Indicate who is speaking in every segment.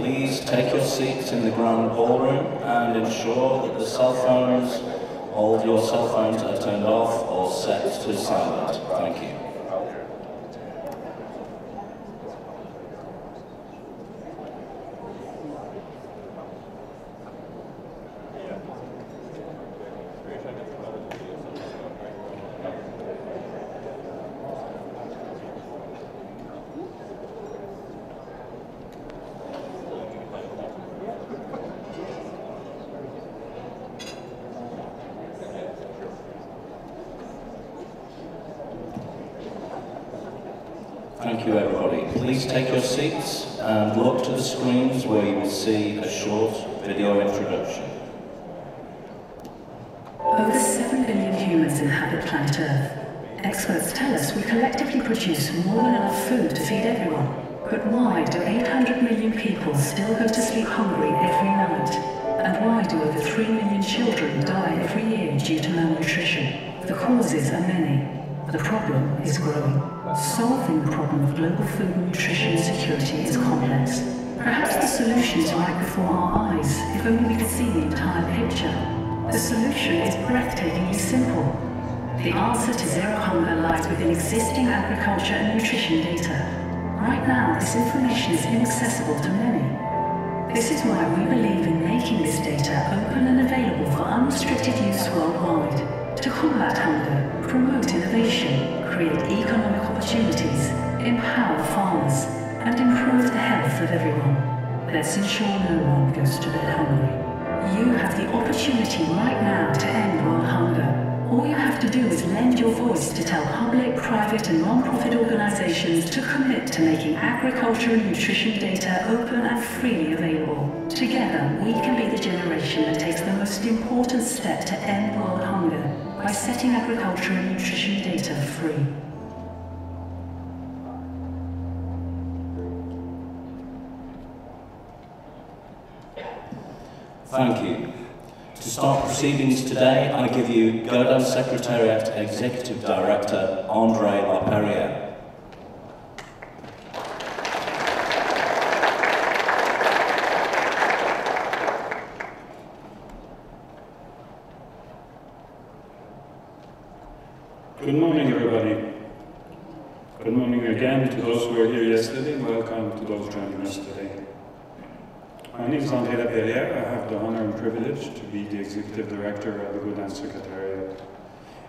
Speaker 1: please take your seats in the grand ballroom and ensure that the cell phones, all of your cell phones are turned off or set to silent. Thank you. Thank you, everybody. Please take your seats and look to the screens where you will see a short video introduction.
Speaker 2: Over 7 billion humans inhabit planet Earth. Experts tell us we collectively produce more than enough food to feed everyone. But why do 800 million people still go to sleep hungry every night? And why do over 3 million children die every year due to malnutrition? The causes are many. The problem is growing. Solving the problem of global food nutrition security is complex. Perhaps the solution is right before our eyes, if only we could see the entire picture. The solution is breathtakingly simple. The answer to zero hunger lies within existing agriculture and nutrition data. Right now, this information is inaccessible to many. This is why we believe in making this data open and available for unrestricted use worldwide. To combat hunger, promote innovation, create economic opportunities, empower farmers, and improve the health of everyone. Let's ensure no one goes to bed hungry. You have the opportunity right now to end world hunger. All you have to do is lend your voice to tell public, private, and non-profit organizations to commit to making agriculture and nutrition data open and freely available. Together, we can be the generation that takes the most important step to end world hunger by setting agriculture and nutrition data free.
Speaker 1: Thank you. To start proceedings today, I give you GODAN Secretariat Executive Director, André Laperrière.
Speaker 3: Good morning, everybody. Good morning again to those who were here yesterday, and welcome to those joining us today. My name is André Laperrière. I have the honor and privilege to be the Executive Director of the GODAN Secretariat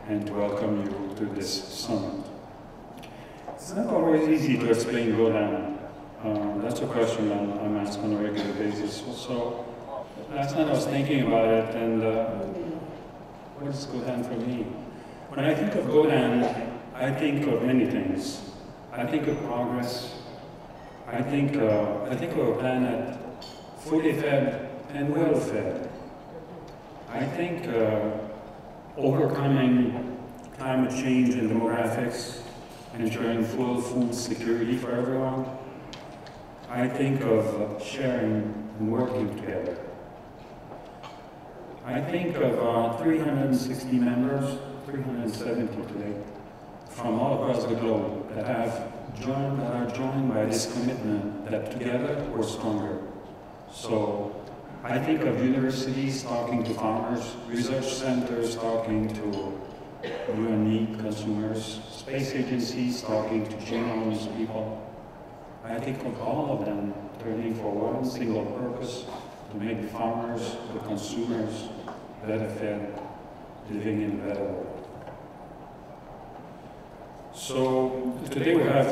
Speaker 3: and to welcome you to this summit. It's not always easy to explain GODAN. That's a question I'm asked on a regular basis. So last night I was thinking about it, and what is GODAN for me? When I think of GODAN, I think of many things. I think of progress. I think of a planet fully fed and well fed. I think overcoming climate change and demographics, ensuring full food security for everyone. I think of sharing and working together. I think of 360 members, 370 today, from all across the globe that are joined by this commitment that together we're stronger. So I think of universities talking to farmers, research centers talking to UN consumers, space agencies talking to genomes people. I think of all of them turning for one single purpose, to make the farmers, the consumers, better fed, living in a better world. So today we have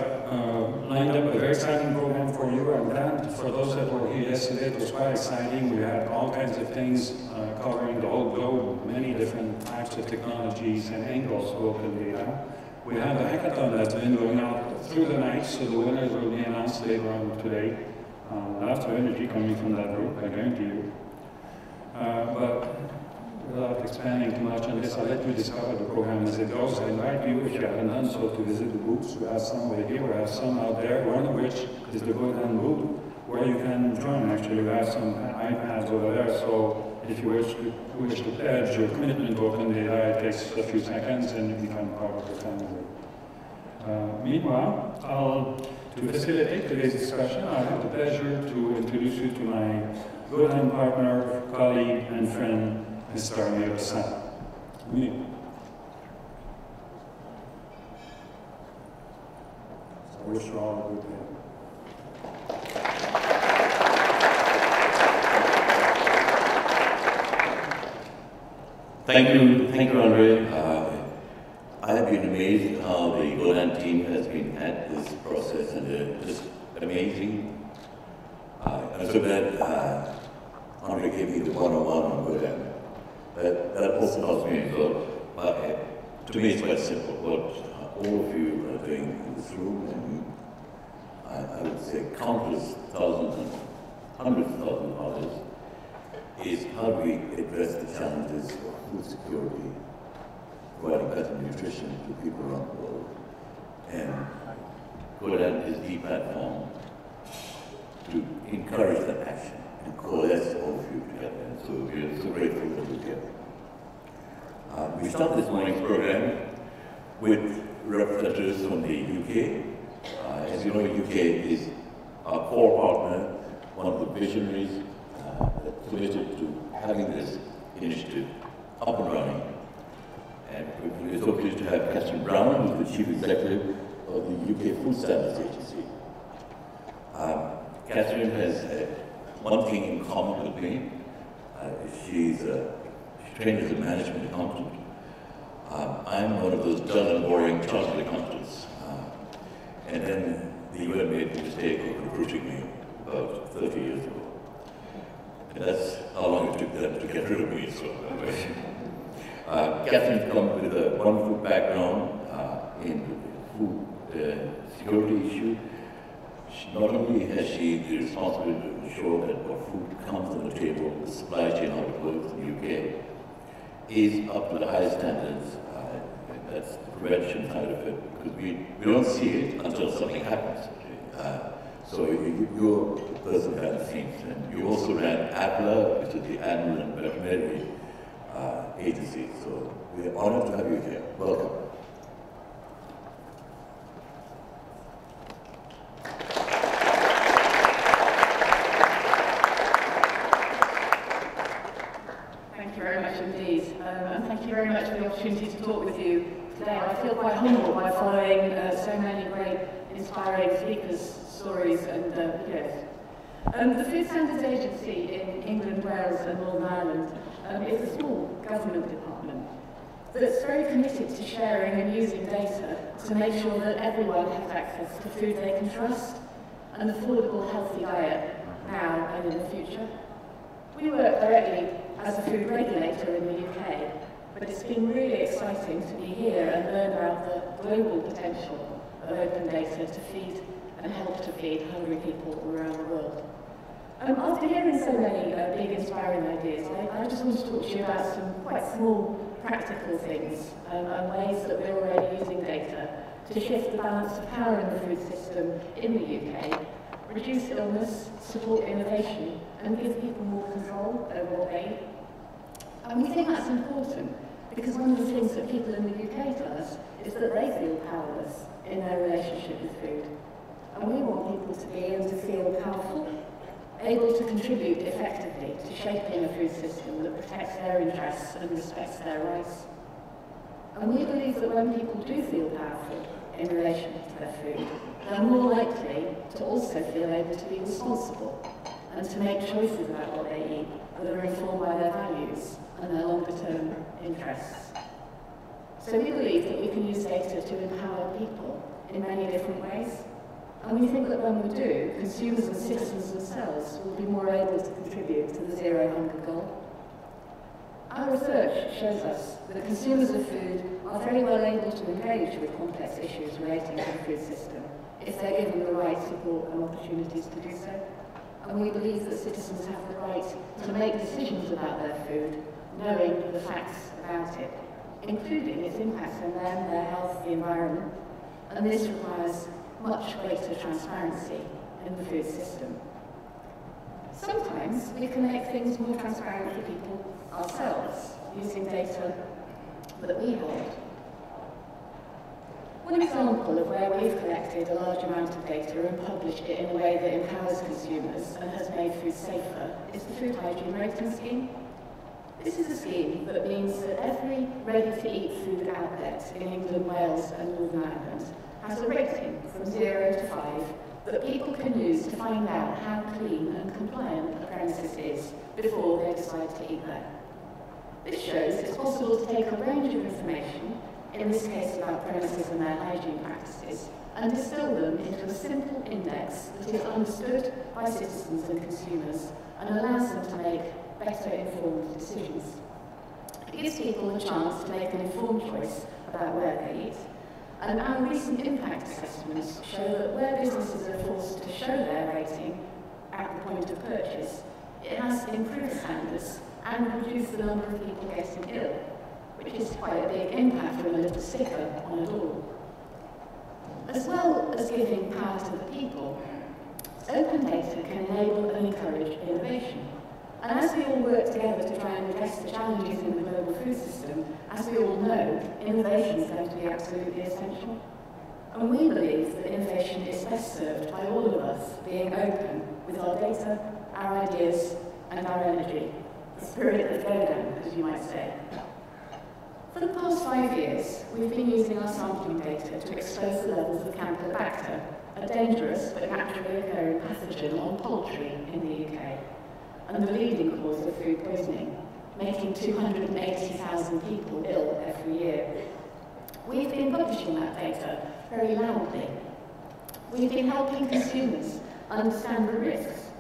Speaker 3: lined up a very exciting program for you. I'm glad for those that were here yesterday. It was quite exciting. We had all kinds of things covering the whole globe, many different types of technologies and angles of open data. We have a hackathon that's been going out through the night, so the winners will be announced later on today. Lots of energy coming from that group, I guarantee you. But without expanding too much on this, I'll let you discover the program as it goes. I invite you, if you haven't done so, to visit the booths. We have some over here, we have some out there, one of which is the GODAN booth, where you can join. Actually, we have some iPads over there, so if you wish to pledge your commitment to open data, it takes a few seconds and you become part of the family. Meanwhile, to facilitate today's discussion, I have the pleasure to introduce you to my GODAN partner, colleague, and friend, Mr. Amir Hassan. I wish you all a good day.
Speaker 4: Thank you, Andre. I have been amazed how the GODAN team has been at this process, and they're just amazing. I'm so glad Andre gave me the one-on-one on GODAN. That also helps me as well. But to me, it's quite simple. What all of you are doing in this room, and I would say countless thousands and hundreds of thousands of others, is how do we address the challenges of food security, providing better nutrition to people around the world. And GODAN is the platform to encourage that action and coalesce all of you together. And so we're so grateful that we're together. We start this morning's program with representatives from the UK. As you know, UK is our core partner, one of the visionaries committed to having this initiative up and running. And we're so pleased to have Catherine Brown, who's the Chief Executive of the UK Food Standards Agency. Catherine has one thing in common with me. She's trained as a management accountant. I'm one of those dull and boring chartered accountants. And then the UN made the mistake of recruiting me about 30 years ago. And that's how long it took them to get rid of me. So, Catherine's come with a wonderful background in the food security issue. Not only has she the responsibility to ensure that what food comes on the table, the supply chain, how it works in the UK, is up to the highest standards. That's the prevention side of it, because we don't see it until something happens. So you're the person behind the scenes, and you also ran APLA, which is the Animal and Plenary agency. So we're honored to have you here. Welcome.
Speaker 5: Thank you very much indeed, and thank you very much for the opportunity to talk with you today. I feel quite humbled by following so many great, inspiring speakers' stories and videos. The Food Standards Agency in England, Wales and Northern Ireland is a small government department that's very committed to sharing and using data to make sure that everyone has access to food they can trust, an affordable, healthy diet now and in the future. We work directly as a food regulator in the UK, but it's been really exciting to be here and learn about the global potential of open data to feed and help to feed hungry people around the world. After hearing so many big inspiring ideas, I just want to talk to you about some quite small practical things and ways that we're already using data to shift the balance of power in the food system in the UK, reduce illness, support innovation and give people more control over what they eat. And we think that's important because one of the things that people in the UK tell us is that they feel powerless in their relationship with food. And we want people to be able to feel powerful, able to contribute effectively to shaping a food system that protects their interests and respects their rights. And we believe that when people do feel powerful in relation to their food, they're more likely to also feel able to be responsible and to make choices about what they eat that are informed by their values and their longer-term interests. So we believe that we can use data to empower people in many different ways. And we think that when we do, consumers and citizens themselves will be more able to contribute to the zero hunger goal. Our research shows us that consumers of food are very well able to engage with complex issues relating to the food system if they're given the right support and opportunities to do so. And we believe that citizens have the right to make decisions about their food, knowing the facts about it, including its impacts on them, their health, the environment. And this requires much greater transparency in the food system. Sometimes we can make things more transparent for people ourselves using data that we hold. One example of where we've collected a large amount of data and published it in a way that empowers consumers and has made food safer is the Food Hygiene Rating Scheme. This is a scheme that means that every ready-to-eat food outlet in England, Wales and Northern Ireland has a rating from 0 to 5 that people can use to find out how clean and compliant a premises is before they decide to eat there. This shows it's possible to take a range of information, in this case about premises and their hygiene practices, and distill them into a simple index that is understood by citizens and consumers and allows them to make better informed decisions. It gives people a chance to make an informed choice about where they eat, and our recent impact assessments show that where businesses are forced to show their rating at the point of purchase, it has improved standards and reduced the number of people getting ill, which is quite a big impact from a little sticker on a door. As well as giving power to the people, open data can enable and encourage innovation. And as we all work together to try and address the challenges in the global food system, as we all know, innovation is going to be absolutely essential. And we believe that innovation is best served by all of us being open with our data, our ideas, and our energy. The spirit of GODAN, as you might say. For the past 5 years, we've been using our sampling data to expose the levels of Campylobacter, a dangerous but naturally occurring pathogen on poultry in the UK, and the leading cause of food poisoning, making 280,000 people ill every year. We've been publishing that data very loudly. We've been helping consumers understand the risks.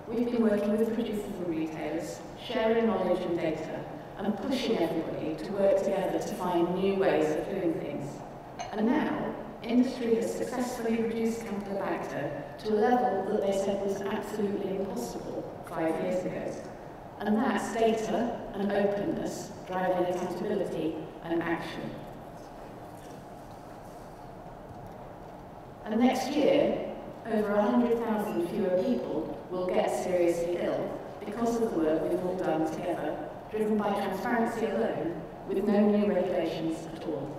Speaker 5: We've been working with producers and retailers, sharing knowledge and data, and pushing everybody to work together to find new ways of doing things. And now, industry has successfully reduced Campylobacter to a level that they said was absolutely impossible 5 years ago. And that's data and openness driving accountability and action. And next year, over 100,000 fewer people will get seriously ill because of the work we've all done together, driven by transparency alone, with no new regulations at all.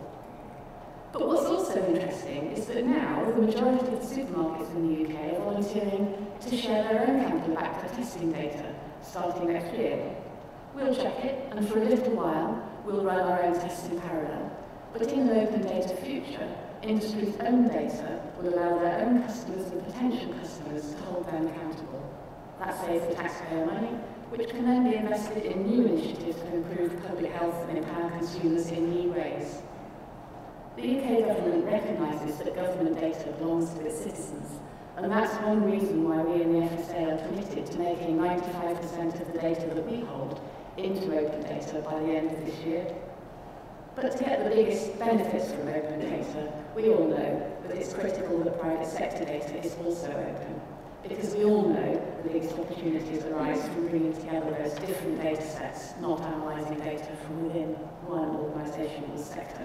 Speaker 5: But what's also interesting is that now the majority of the supermarkets in the UK are volunteering to share their own Campylobacter testing data starting next year. We'll check it, and for a little while we'll run our own tests in parallel. But in an open data future, industry's own data will allow their own customers and potential customers to hold them accountable. That saves the taxpayer money, which can then be invested in new initiatives to improve public health and empower consumers in new ways. The UK government recognises that government data belongs to its citizens, and that's one reason why we in the FSA are committed to making 95% of the data that we hold into open data by the end of this year. But to get the biggest benefits from open data, we all know that it's critical that private sector data is also open, because we all know the biggest opportunities arise from bringing together those different data sets, not analysing data from within one organisation or sector.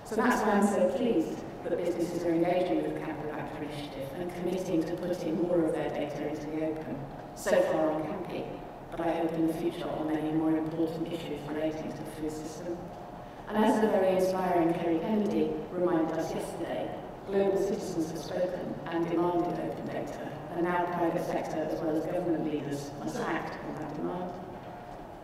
Speaker 5: So that's why I'm so pleased that businesses are engaging with the Campylobacter initiative and committing to putting more of their data into the open, so far on Campy, but I hope in the future on many more important issues relating to the food system. And as the very inspiring Kerry Kennedy reminded us yesterday, global citizens have spoken and demanded open data, and now private sector as well as government leaders must act on that demand.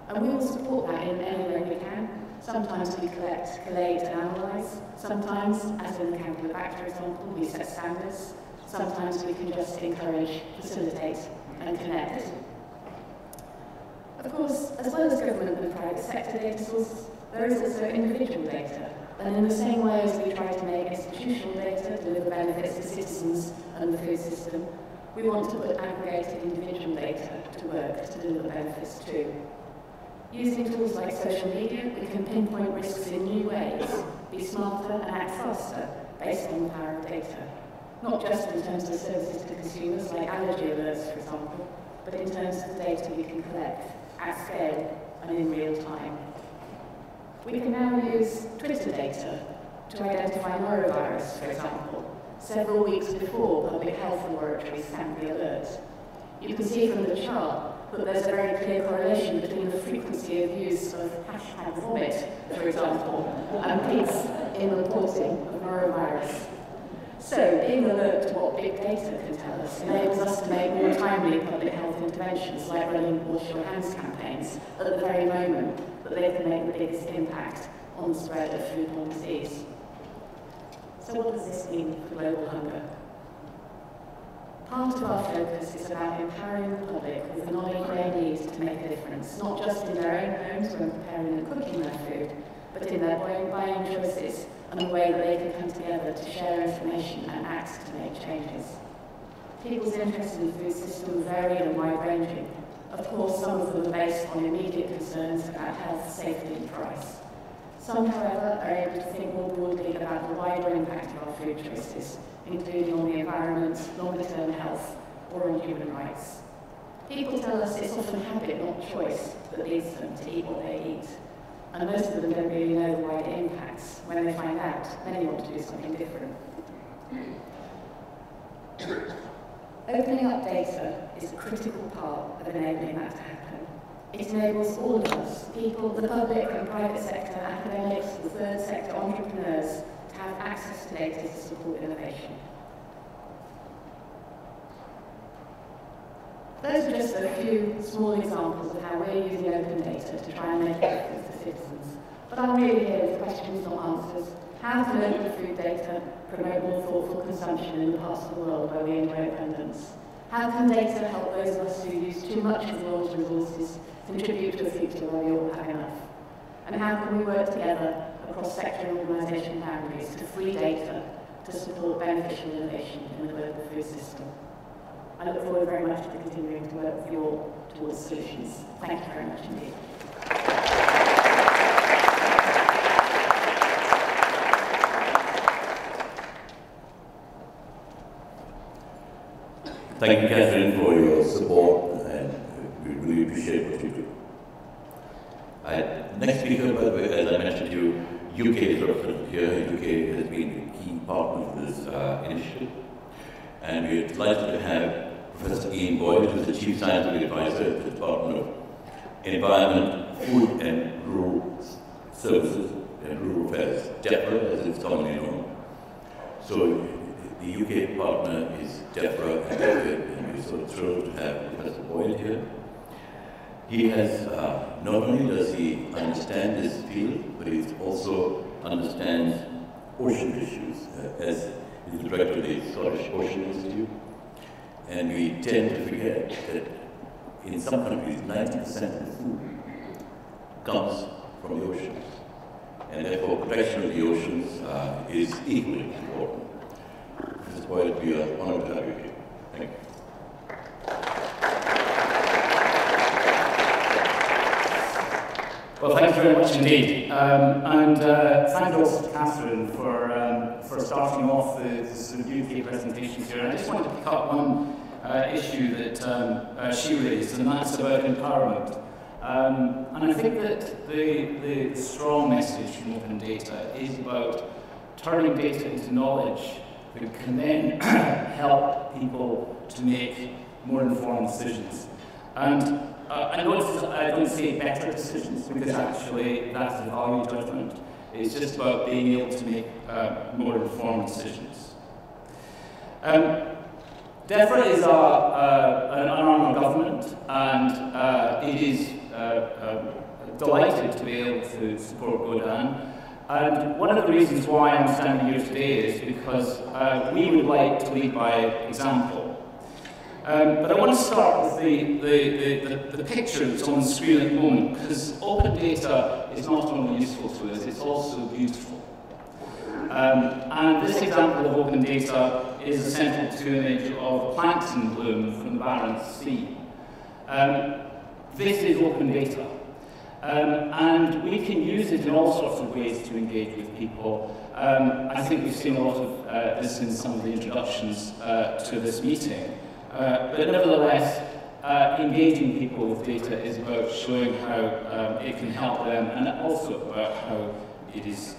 Speaker 5: And we will support that in any way we can. Sometimes we collect, collate and analyse. Sometimes, as in the Campylobacter example, we set standards. Sometimes we can just encourage, facilitate and connect. Of course, as well as government and private sector data sources, there is also individual data. And in the same way as we try to make institutional data deliver benefits to citizens and the food system, we want to put aggregated individual data to work to deliver benefits too. Using tools like social media, we can pinpoint risks in new ways, be smarter and act faster based on the power of data. Not just in terms of services to consumers like allergy alerts, for example, but in terms of the data we can collect at scale and in real time. We can now use Twitter data to identify norovirus, for example, several weeks before public health laboratories send the alert. You can see from the chart that there's a very clear correlation between the frequency of use of #vomit, for example, and peaks in the reporting of norovirus. So, being alert to what big data can tell us enables us to make more timely public health interventions, like running wash your hands campaigns, at the very moment that they can make the biggest impact on the spread of foodborne disease. So what does this mean for global hunger? Part of our focus is about empowering the public with the knowledge they need to make a difference, not just in their own homes when preparing and cooking their food, but in their buying choices and the way that they can come together to share information and act to make changes. People's interests in the food system vary and wide-ranging. Of course, some of them are based on immediate concerns about health, safety and price. Some, however, are able to think more broadly about the wider impact of our food choices, including on the environment, longer-term health, or on human rights. People tell us it's often habit, not choice, that leads them to eat what they eat. And most of them don't really know the wider impacts. When they find out, many want to do something different. Opening up data is a critical part of enabling that to happen. It enables all of us, people, the public and private sector, academics, the third sector, entrepreneurs, to have access to data to support innovation. Those are just a few small examples of how we're using open data to try and make a difference to citizens. But I'm really here with questions, not answers. How can open food data promote more thoughtful consumption in the parts of the world where we enjoy abundance? How can data help those of us who use too much of the world's resources contribute to a future where we all have enough? And how can we work together across sector and organisation boundaries to free data to support beneficial innovation in the global food system? I look forward very much to continuing to work with you all towards solutions. Thank you very much indeed.
Speaker 4: Thank you, Catherine, for your support, and we really appreciate what you do. Next speaker, by the way, as I mentioned to you, UK is represented here. UK has been a key partner of this initiative. And we are delighted to have Professor Ian Boyd, who is the Chief Scientific Advisor at the Department of Environment, Food and Rural Services and Rural Affairs, DEFRA, as it's commonly known. So the UK partner is DEFRA, and we're so thrilled to have Professor Boyd here. He has, not only does he understand this field, but he also understands ocean issues, as he's the director of the Scottish Ocean Institute. And we tend to forget that in some countries, 90% of the food comes from the oceans. And therefore, protection of the oceans is equally important. Mr. Boyd, we are honored to have you here. Thank you.
Speaker 6: Well, thank you very much indeed. Thank you also to Catherine for starting off the sort of UK presentations here. I just wanted to pick up one issue that she raised, and that's about empowerment. And I think that the strong message from open data is about turning data into knowledge that can then help people to make more informed decisions. And I notice I don't say better decisions, because actually that's a value judgment. It's just about being able to make more informed decisions. DEFRA is an arm of government, and it is delighted to be able to support GODAN. And one of the reasons why I'm standing here today is because we would like to lead by example. But I want to start with the picture that's on the screen at the moment, because open data is not only useful to us, it's also beautiful. And this example of open data is a central image of plankton bloom from the Barents Sea. This is open data. And we can use it in all sorts of ways to engage with people. I think we've seen a lot of this in some of the introductions to this meeting. But nevertheless, engaging people with data is about showing how it can help them, and also about how it is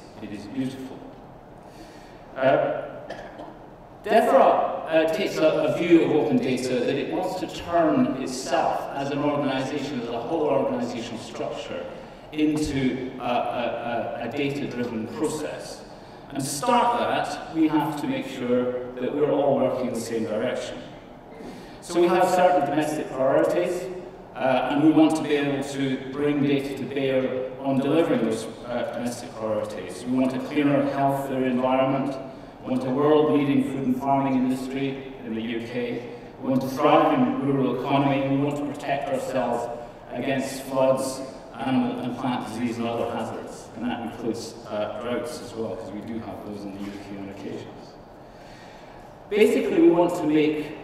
Speaker 6: beautiful. DEFRA takes a view of open data that it wants to turn itself as an organisation, as a whole organisational structure, into a data-driven process. And to start that, we have to make sure that we're all working in the same direction. So we have certain domestic priorities, and we want to be able to bring data to bear on delivering those domestic priorities. We want a cleaner, healthier environment. We want a world-leading food and farming industry in the UK. We want a thriving rural economy. We want to protect ourselves against floods, animal and plant disease and other hazards. And that includes droughts as well, because we do have those in the UK on occasions. Basically, we want to make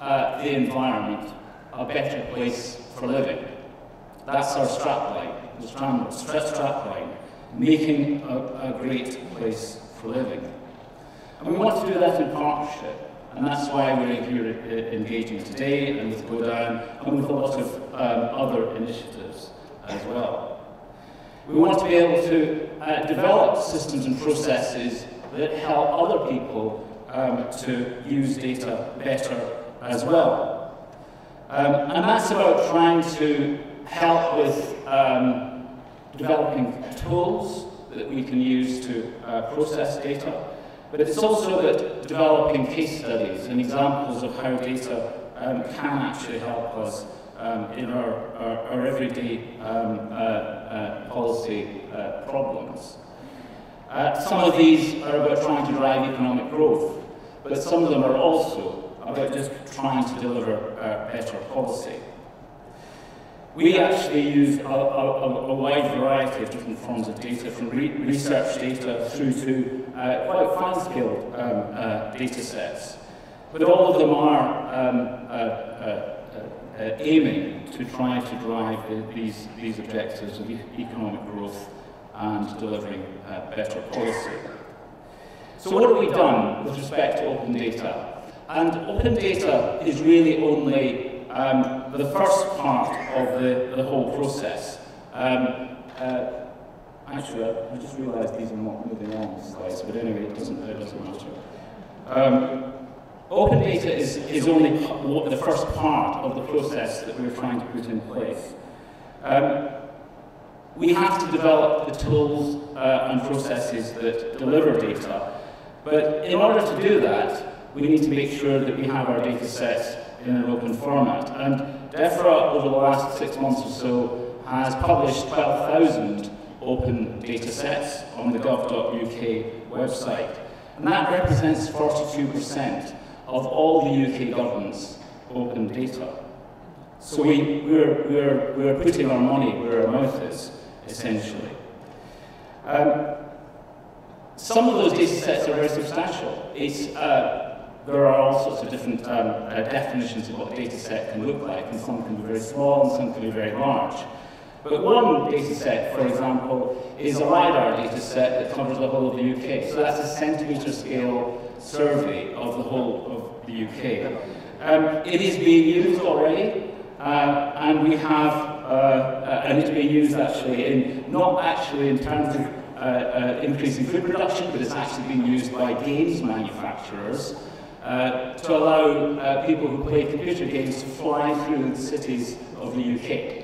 Speaker 6: the environment a better place for living. That's our strapline, the strapline, making a great place for living. And we want to do that in partnership, and that's why we're here engaging today, and with GODAN, and with a lot of other initiatives as well. We want to be able to develop systems and processes that help other people to use data better as well. And that's about trying to help with developing tools that we can use to process data, but it's also about developing case studies and examples of how data can actually help us in our everyday policy problems. Some of these are about trying to drive economic growth, but some of them are also about just trying to deliver better policy. We actually use a wide variety of different forms of data, from research data through to quite fine-scale data sets. But all of them are aiming to try to drive these objectives of economic growth and delivering better policy. So what have we done with respect to open data? And open data is really only the first part of the whole process. Actually, I just realised these are not moving on the slides, but anyway, it doesn't matter. Open data is only the first part of the process that we're trying to put in place. We have to develop the tools and processes that deliver data, but in order to do that, we need to make sure that we have our data sets in an open format. And DEFRA, over the last 6 months or so, has published 12,000 open data sets on the gov.uk website. And that represents 42% of all the UK government's open data. So we're putting our money where our mouth is, essentially. Some of those data sets are very substantial. There are all sorts of different definitions of what a data set can look like, and some can be very small and some can be very large. But one data set, for example, is a LiDAR data set that covers the whole of the UK. So that's a centimetre scale survey of the whole of the UK. It is being used already, and we have, and it's being used actually not actually in terms of increasing food production, but it's actually being used by games manufacturers to allow people who play computer games to fly through the cities of the UK.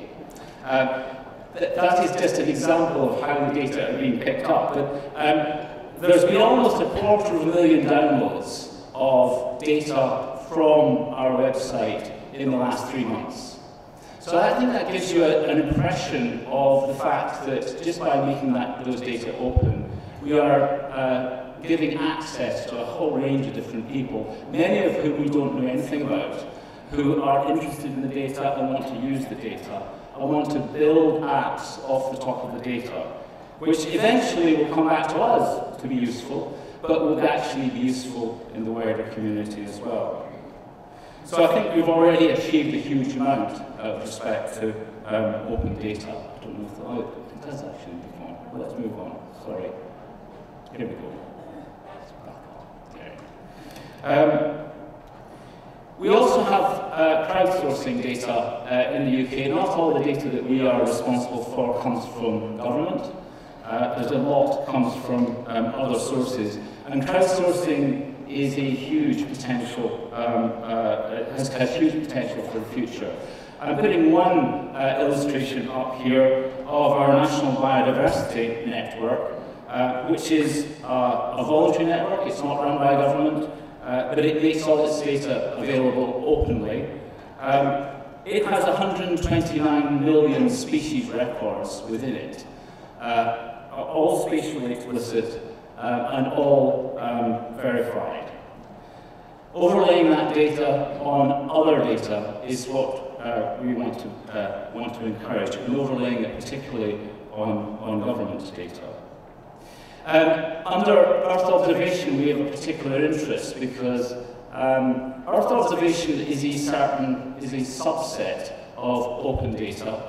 Speaker 6: That is just an example of how the data are being picked up. But there's been almost 250,000 downloads of data from our website in the last 3 months. So I think that gives you an impression of the fact that just by making those data open, we are giving access to a whole range of different people, many of whom we don't know anything about, who are interested in the data and want to use the data, and want to build apps off the top of the data, which eventually will come back to us to be useful, but will actually be useful in the wider community as well. So I think we've already achieved a huge amount with respect to open data. I don't know if it does actually move on. Well, let's move on. Sorry. Here we go. We also have crowdsourcing data in the UK. Not all the data that we are responsible for comes from government. There's a lot comes from other sources. And crowdsourcing is a huge potential, has huge potential for the future. I'm putting one illustration up here of our National Biodiversity Network, which is a voluntary network. It's not run by government, but it makes all its data available openly. It has 129 million species records within it, all spatially explicit and all verified. Overlaying that data on other data is what we want to encourage, and overlaying it particularly on government data. Under Earth observation, we have a particular interest because Earth observation is a subset of open data.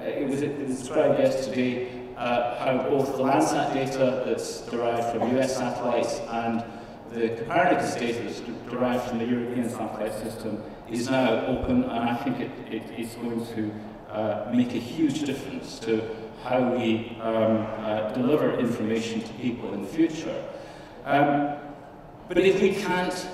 Speaker 6: It was described yesterday how both the Landsat data that's derived from US satellites and the Copernicus data that's derived from the European satellite system is now open, and I think it is going to make a huge difference to how we deliver information to people in the future. But if we can't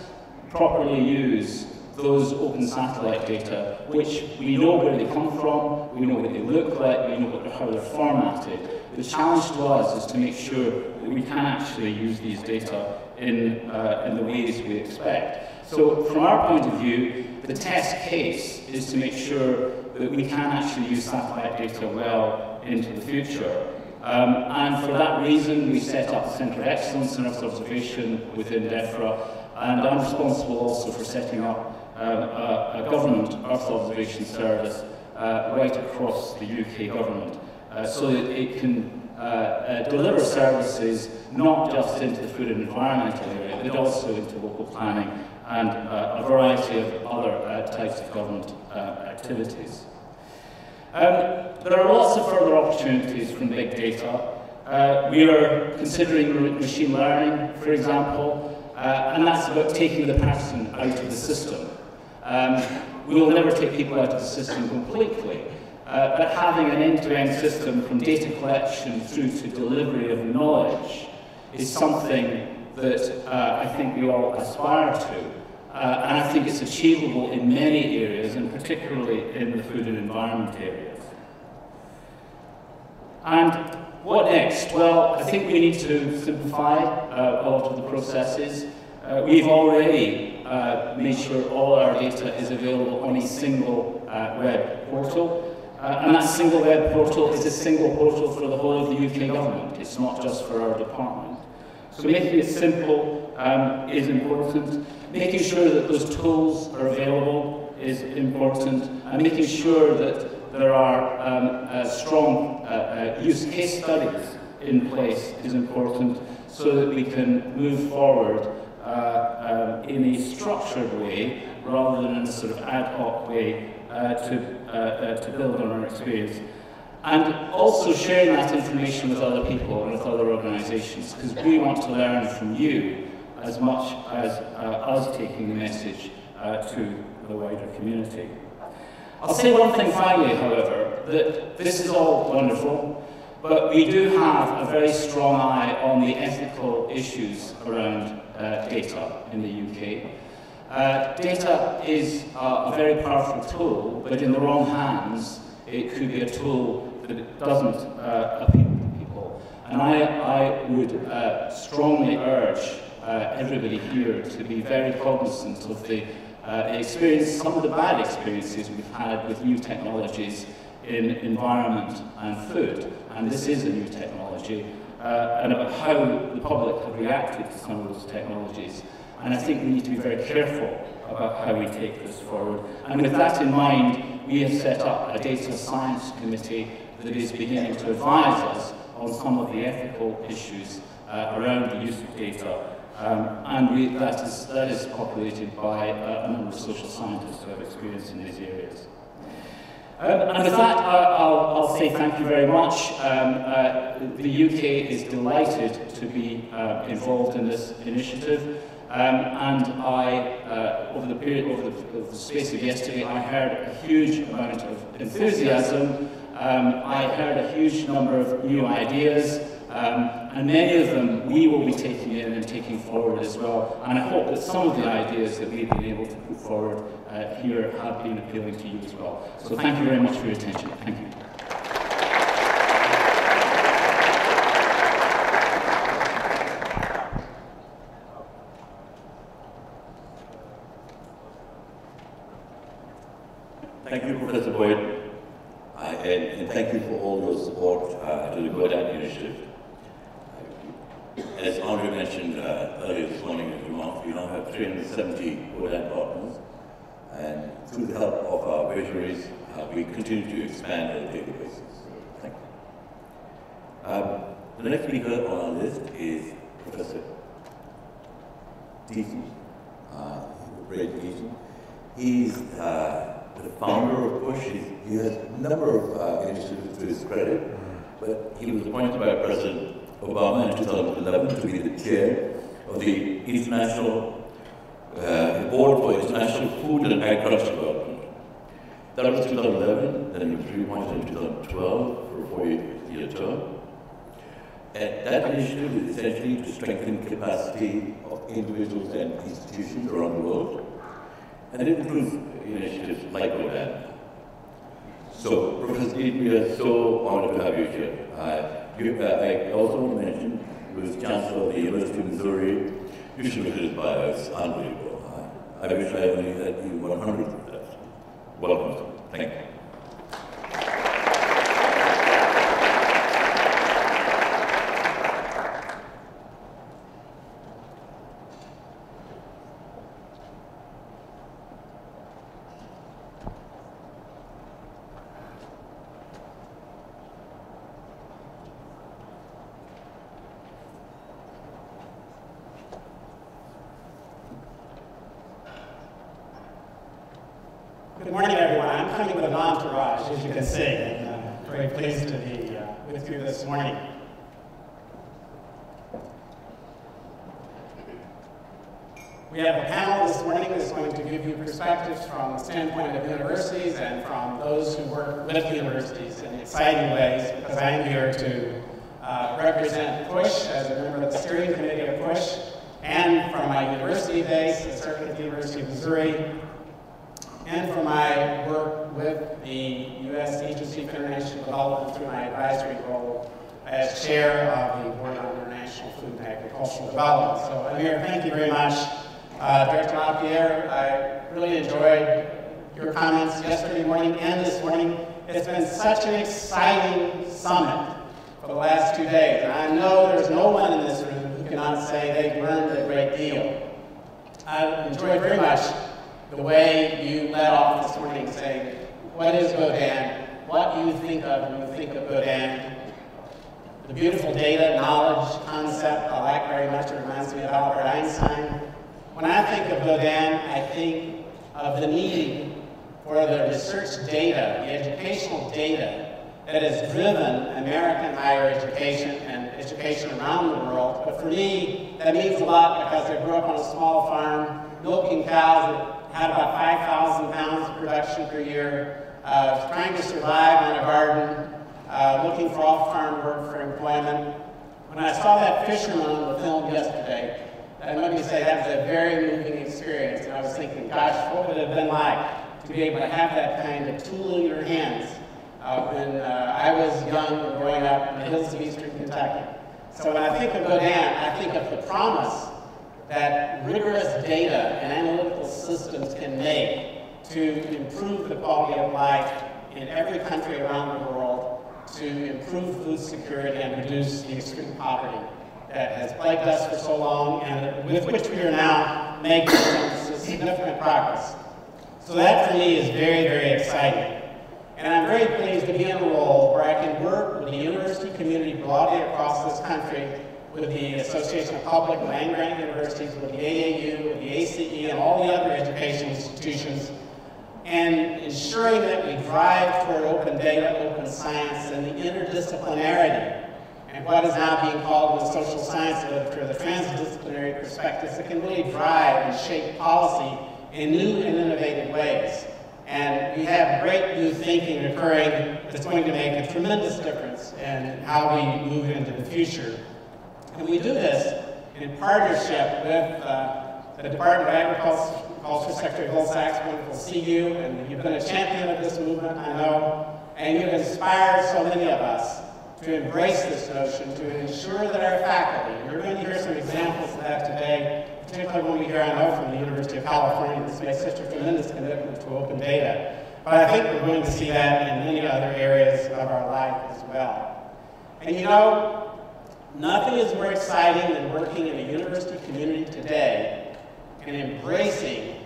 Speaker 6: properly use those open satellite data, which we know where they come from, we know what they look like, we know how they're formatted, the challenge to us is to make sure that we can actually use these data in the ways we expect. So from our point of view, the test case is to make sure that we can actually use satellite data well into the future. And for that reason, we set up a Centre of Excellence in Earth Observation within DEFRA, and I'm responsible also for setting up a government Earth observation service right across the UK government, so that it can deliver services not just into the food and environmental area, but also into local planning and a variety of other types of government activities. There are lots of further opportunities from big data. We are considering machine learning, for example, and that's about taking the person out of the system. We will never take people out of the system completely, but having an end-to-end system from data collection through to delivery of knowledge is something that I think we all aspire to. And I think it's achievable in many areas, and particularly in the food and environment areas. And what next? Well, I think we need to simplify a lot of the processes. We've already made sure all our data is available on a single web portal. And that single web portal is a single portal for the whole of the UK government. It's not just for our department. So making it simple is important. Making sure that those tools are available is important. And making sure that there are strong use case studies in place is important, so that we can move forward in a structured way rather than in a sort of ad hoc way to build on our experience. And also sharing that information with other people and with other organisations, because we want to learn from you as much as us taking the message to the wider community. I'll say one thing finally, however, that this is all wonderful, but we do have a very strong eye on the ethical issues around data in the UK. Data is a very powerful tool, but in the wrong hands, it could be a tool that it doesn't appeal to people. And I would strongly urge everybody here to be very cognizant of the experience, some of the bad experiences we've had with new technologies in environment and food. And this is a new technology, and about how the public have reacted to some of those technologies. And I think we need to be very careful about how we take this forward. And with that in mind, we have set up a data science committee that is beginning to advise us on some of the ethical issues around the use of data. And that is populated by a number of social scientists who have experience in these areas. And with that, I'll say thank you very much. The UK is delighted to be involved in this initiative. And over the space of yesterday, I heard a huge amount of enthusiasm I heard a huge number of new ideas, and many of them we will be taking in and taking forward as well. And I hope that some of the ideas that we've been able to put forward here have been appealing to you as well. So thank you very much for your attention. Thank you.
Speaker 4: Thank you, Professor Boyd, and thank you for all your support to the GODAN initiative. As Andre mentioned earlier this morning in his remarks, we now have 370 GODAN partners, and through the help of our visionaries, we continue to expand on a daily basis. Thank you. The next speaker on our list is Professor Deasy, Ray Deasy. He's the founder of PUSH. He has a number of initiatives to his credit, but he was appointed by President Obama in 2011 to be the chair of the Board for International Food and Agriculture Development. That was 2011, then he was reappointed in 2012 for a 4-year term. And that initiative is essentially to strengthen capacity of individuals and institutions around the world, and it includes initiatives like GODAN. So, Professor Deasy, we are so honored to have you here. I also want to mention, was Chancellor of the University of Missouri. You should visit his bio, it's unbelievable. I wish I only had you 100 of that. Welcome, sir. Thank you.
Speaker 7: Good morning, everyone. I'm coming with an entourage, as you can see, and very pleased to be with you this morning. We have a panel this morning that's going to give you perspectives from the standpoint of universities and from those who work with universities in exciting ways, because I am here to represent PUSH as a member of the steering committee of PUSH, and from my university base, certainly at the University of Missouri, and for my work with the U.S. Agency for International Development through my advisory role as chair of the Board on International Food and Agricultural Development. So Amir, thank you very much. Director LaPierre, I really enjoyed your comments yesterday morning and this morning. It's been such an exciting summit for the last 2 days. And I know there's no one in this room who cannot say they've learned a great deal. I enjoyed very much the way you led off this morning saying, what is GODAN? What do you think of when you think of GODAN? The beautiful data, knowledge concept I like very much. It reminds me of Albert Einstein. When I think of GODAN, I think of the need for the research data, the educational data that has driven American higher education and education around the world. But for me, that means a lot because I grew up on a small farm, milking cows that had about 5,000 pounds of production per year, trying to survive on a garden, looking for off-farm work for employment. When I saw that fisherman on the film yesterday, let me say that was a very moving experience. And I was thinking, gosh, what would it have been like to be able to have that kind of tool in your hands when I was young and growing up in the hills of eastern Kentucky. So when I think of GODAN, I think of the promise that rigorous data and analytical systems can make to improve the quality of life in every country around the world, to improve food security and reduce the extreme poverty that has plagued us for so long and with which we are now making some significant progress. So that for me is very, very exciting. And I'm very pleased to be in a role where I can work with the university community broadly across this country, with the Association of Public and Land-Grant Universities, with the AAU, with the ACE, and all the other education institutions, and ensuring that we drive toward open data, open science, and the interdisciplinarity, and what is now being called in the social science literature the transdisciplinary perspectives that can really drive and shape policy in new and innovative ways. And we have great new thinking occurring that's going to make a tremendous difference in how we move into the future. And we do this in partnership with the Department of Agriculture, Secretary Bill Sachs. Wonderful to see you, and you've been a champion of this movement, I know, and you've inspired so many of us to embrace this notion, to ensure that our faculty, and you're going to hear some examples of that today, particularly when we hear, I know, from the University of California, that's made such a tremendous commitment to open data. But I think we're going to see that in many other areas of our life as well. And you know, nothing is more exciting than working in a university community today and embracing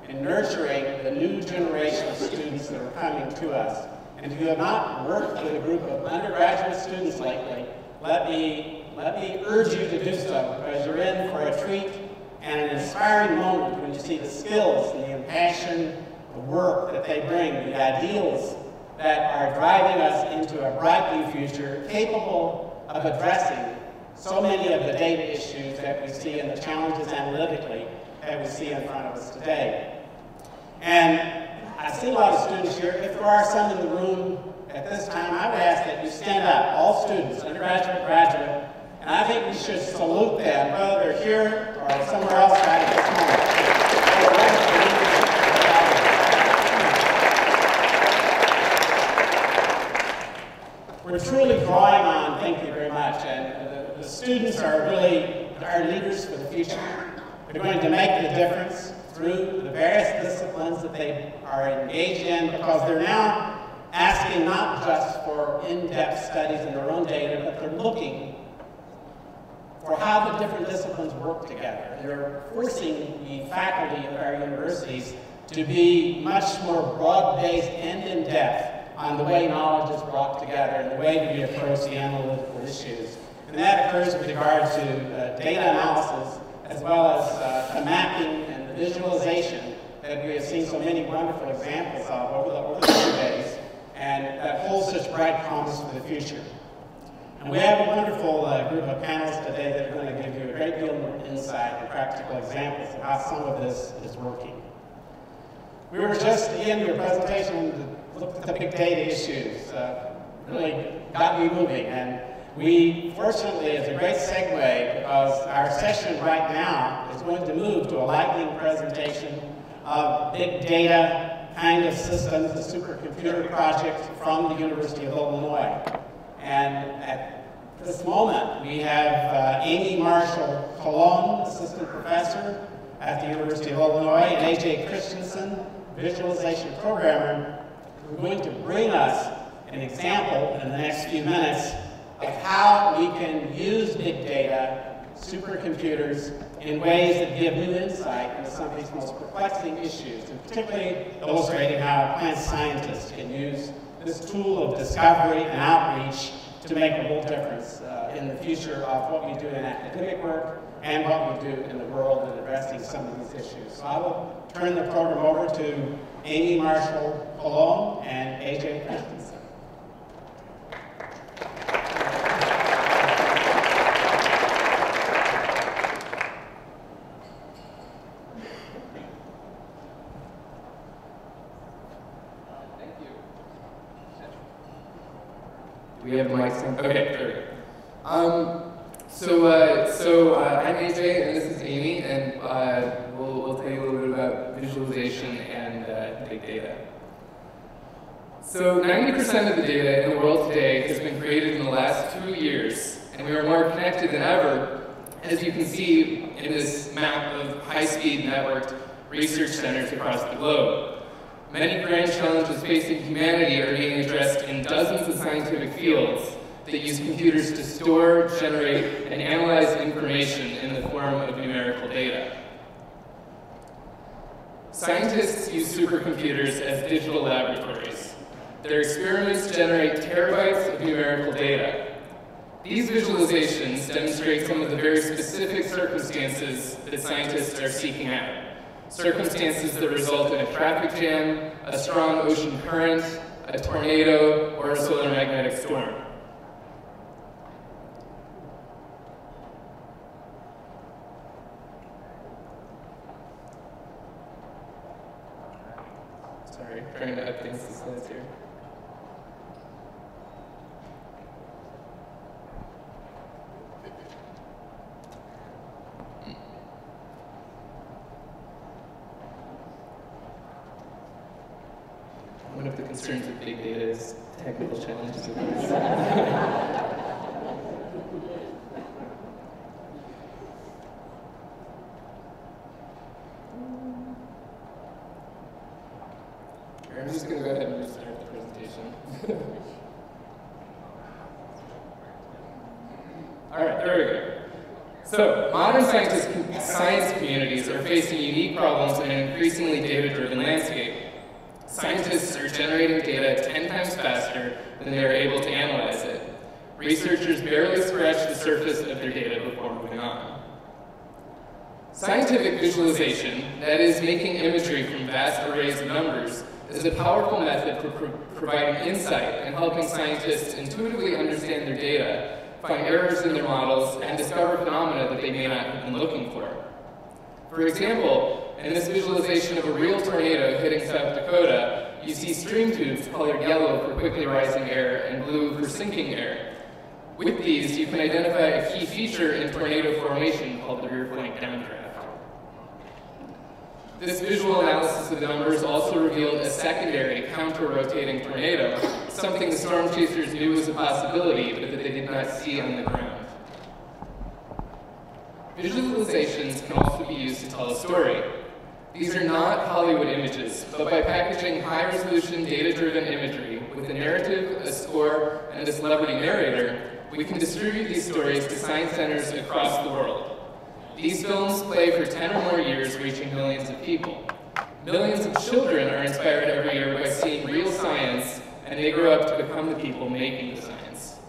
Speaker 7: and nurturing the new generation of students that are coming to us. And if you have not worked with a group of undergraduate students lately, let me urge you to do so, because you're in for a treat and an inspiring moment when you see the skills and the passion, the work that they bring, the ideals that are driving us into a bright new future, capable of addressing so many of the data issues that we see and the challenges analytically that we see in front of us today. And I see a lot of students here. If there are some in the room at this time, I would ask that you stand up, all students, undergraduate, graduate, and I think we should salute them, whether they're here or somewhere else right at this moment. We're truly drawing on, thank you very much, and the students are really our leaders for the future. They're going to make the difference through the various disciplines that they are engaged in, because they're now asking not just for in-depth studies in their own data, but they're looking for how the different disciplines work together. They're forcing the faculty of our universities to be much more broad-based and in-depth on the way knowledge is brought together and the way that we approach the analytical issues. And that occurs with regard to data analysis, as well as the mapping and the visualization that we have seen so many wonderful examples of over the 2 days, and that holds such bright promise for the future. And we have a wonderful group of panelists today that are going to give you a great deal more insight and practical examples of how some of this is working. We were just at the end of your presentation to look at the big data issues. Really got me moving, and we, fortunately, it's a great segue, because our session right now is going to move to a lightning presentation of big data kind of systems, the supercomputer project from the University of Illinois. And at this moment, we have Amy Marshall-Colon, assistant professor at the University of Illinois, and AJ Christensen, visualization programmer, who are going to bring us an example in the next few minutes of how we can use big data, supercomputers, in ways that give new insight into some of these most perplexing issues, and particularly illustrating how plant scientists can use this tool of discovery and outreach to make a real difference in the future of what we do in academic work and what we do in the world in addressing some of these issues. So I will turn the program over to Amy Marshall-Colon and AJ Christensen.
Speaker 8: We have mics on? Okay, there we go. So I'm AJ and this is Amy, and we'll tell you a little bit about visualization and big data. So 90% of the data in the world today has been created in the last 2 years, and we are more connected than ever, as you can see in this map of high-speed networked research centers across the globe. Many grand challenges facing humanity are being addressed in dozens of scientific fields that use computers to store, generate, and analyze information in the form of numerical data. Scientists use supercomputers as digital laboratories. Their experiments generate terabytes of numerical data. These visualizations demonstrate some of the very specific circumstances that scientists are seeking out. Circumstances that result in a traffic jam, a strong ocean current, a tornado, or a solar magnetic storm. Sorry, trying to advance the slides here. One of the concerns with big data is technical challenges. I'm just going to go ahead and restart the presentation. All right, there we go. So, modern science communities are facing unique problems in an increasingly data-driven landscape. Scientists are generating data 10 times faster than they are able to analyze it. Researchers barely scratch the surface of their data before moving on. Scientific visualization, that is, making imagery from vast arrays of numbers, is a powerful method for providing insight and helping scientists intuitively understand their data, find errors in their models, and discover phenomena that they may not have been looking for. For example, in this visualization of a real tornado hitting South Dakota, you see stream tubes colored yellow for quickly rising air and blue for sinking air. With these, you can identify a key feature in tornado formation called the rear flank downdraft. This visual analysis of the numbers also revealed a secondary counter-rotating tornado, something the storm chasers knew was a possibility, but that they did not see on the ground. Visualizations can also be used to tell a story. These are not Hollywood images, but by packaging high-resolution, data-driven imagery with a narrative, a score, and a celebrity narrator, we can distribute these stories to science centers across the world. These films play for 10 or more years, reaching millions of people. Millions of children are inspired every year by seeing real science, and they grow up to become the people making the science.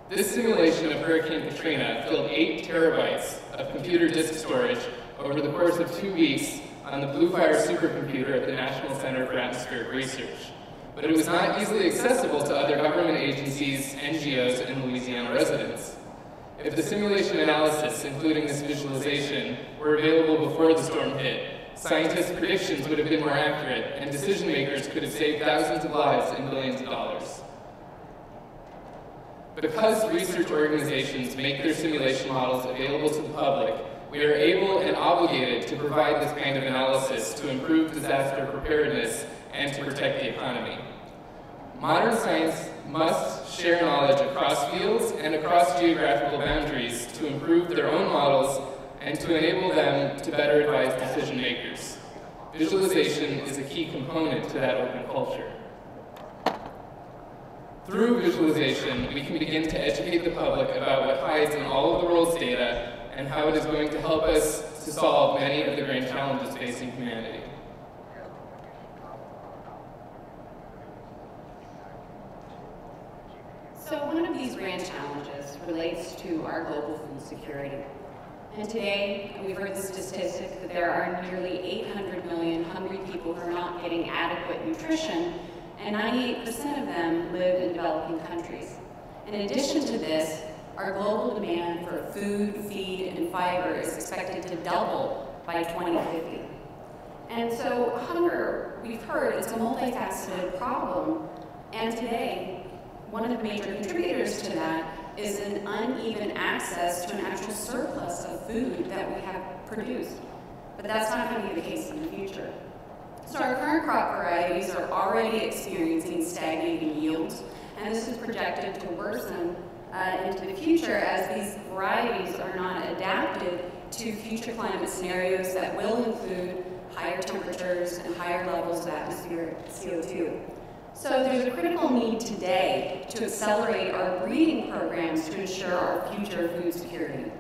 Speaker 8: This simulation of Hurricane Katrina filled 8 terabytes of computer disk storage over the course of 2 weeks on the Blue Fire supercomputer at the National Center for Atmospheric Research. But it was not easily accessible to other government agencies, NGOs, and Louisiana residents. If the simulation analysis, including this visualization, were available before the storm hit, scientists' predictions would have been more accurate, and decision makers could have saved thousands of lives and billions of dollars. Because research organizations make their simulation models available to the public, we are able and obligated to provide this kind of analysis to improve disaster preparedness and to protect the economy. Modern science must share knowledge across fields and across geographical boundaries to improve their own models and to enable them to better advise decision makers. Visualization is a key component to that open culture. Through visualization, we can begin to educate the public about what hides in all of the world's data and how it is going to help us to solve many of the grand challenges facing humanity.
Speaker 9: So one of these grand challenges relates to our global food security. And today, we've heard the statistic that there are nearly 800 million hungry people who are not getting adequate nutrition, and 98% of them live in developing countries. In addition to this, our global demand for food, feed, and fiber is expected to double by 2050. And so hunger, we've heard, is a multifaceted problem, and today, one of the major contributors to that is an uneven access to an actual surplus of food that we have produced. But that's not going to be the case in the future. So our current crop varieties are already experiencing stagnating yields, and this is projected to worsen into the future as these varieties are not adapted to future climate scenarios that will include higher temperatures and higher levels of atmospheric CO2. So there's a critical need today to accelerate our breeding programs to ensure our future food security.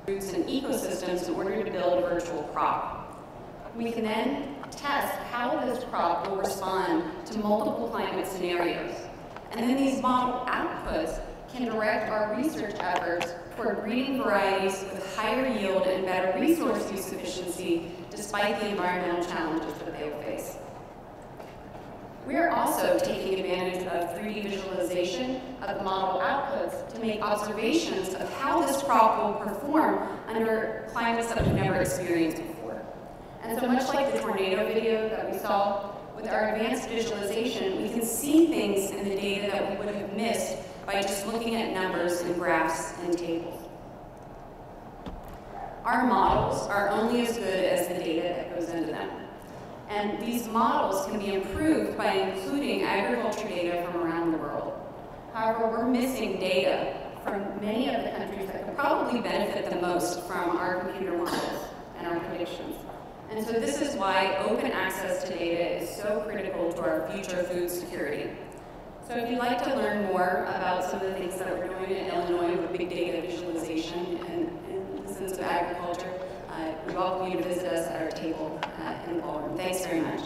Speaker 9: Roots and ecosystems in order to build a virtual crop. We can then test how this crop will respond to multiple climate scenarios. And then these model outputs can direct our research efforts toward breeding varieties with higher yield and better resource use efficiency despite the environmental challenges that they will face. We're also taking advantage of 3D visualization of the model outputs to make observations of how this crop will perform under climates that we've never experienced before. And so much like the tornado video that we saw, with our advanced visualization, we can see things in the data that we would have missed by just looking at numbers and graphs and tables. Our models are only as good as the data that goes into them. And these models can be improved by including agriculture data from around the world. However, we're missing data from many of the countries that could probably benefit the most from our computer models and our predictions. And so this is why open access to data is so critical to our future food security. So if you'd like to learn more about some of the things that we're doing in Illinois with big data visualization and the sense of agriculture, we welcome you to visit us at our table in the ballroom. Thanks very much.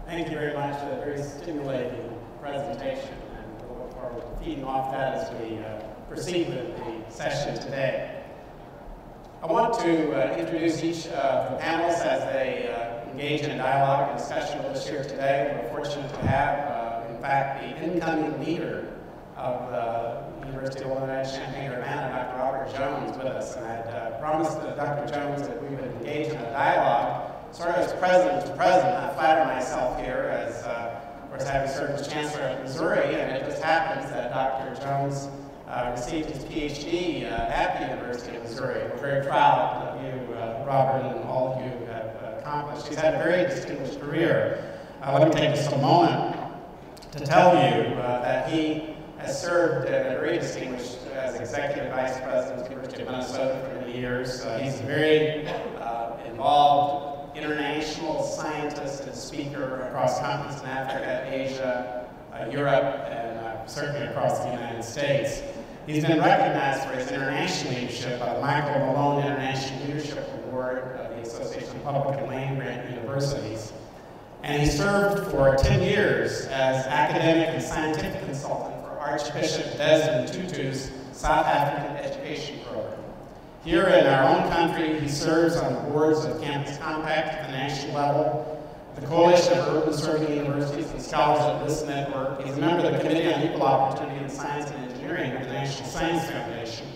Speaker 7: Thank you very much for a very stimulating presentation, and we'll look forward to feeding off that as we proceed with the session today. I want to introduce each of the panelists as they engage in dialogue and discussion with us here today. We're fortunate to have, in fact, the incoming leader of the University of Illinois Champaign-Urbana, Dr. Robert Jones, with us. And I'd promised Dr. Jones that we would engage in a dialogue, sort of as president to president. I flatter myself here as, of course, having served as chancellor at Missouri, and it just happens that Dr. Jones received his PhD at the University of Missouri. We're very proud of you, Robert, and all you have accomplished. He's had a very distinguished career. Let me take just a moment to tell you that he has served in a very distinguished as executive vice president of the University of Minnesota for many years. He's a very involved international scientist and speaker across continents in Africa, Asia, Europe, and certainly across the United States. He's been recognized for his international leadership by the Michael Malone International Leadership Award of the Association of Public and Land-Grant Universities. And he served for 10 years as academic and scientific consultant for Archbishop Desmond Tutu's South African Education Program. Here in our own country, he serves on the boards of Campus Compact at the national level, the Coalition of Urban Serving Universities and Scholars at Risk Network. He's a member of the Committee on Equal Opportunity in Science and Engineering of the National Science Foundation.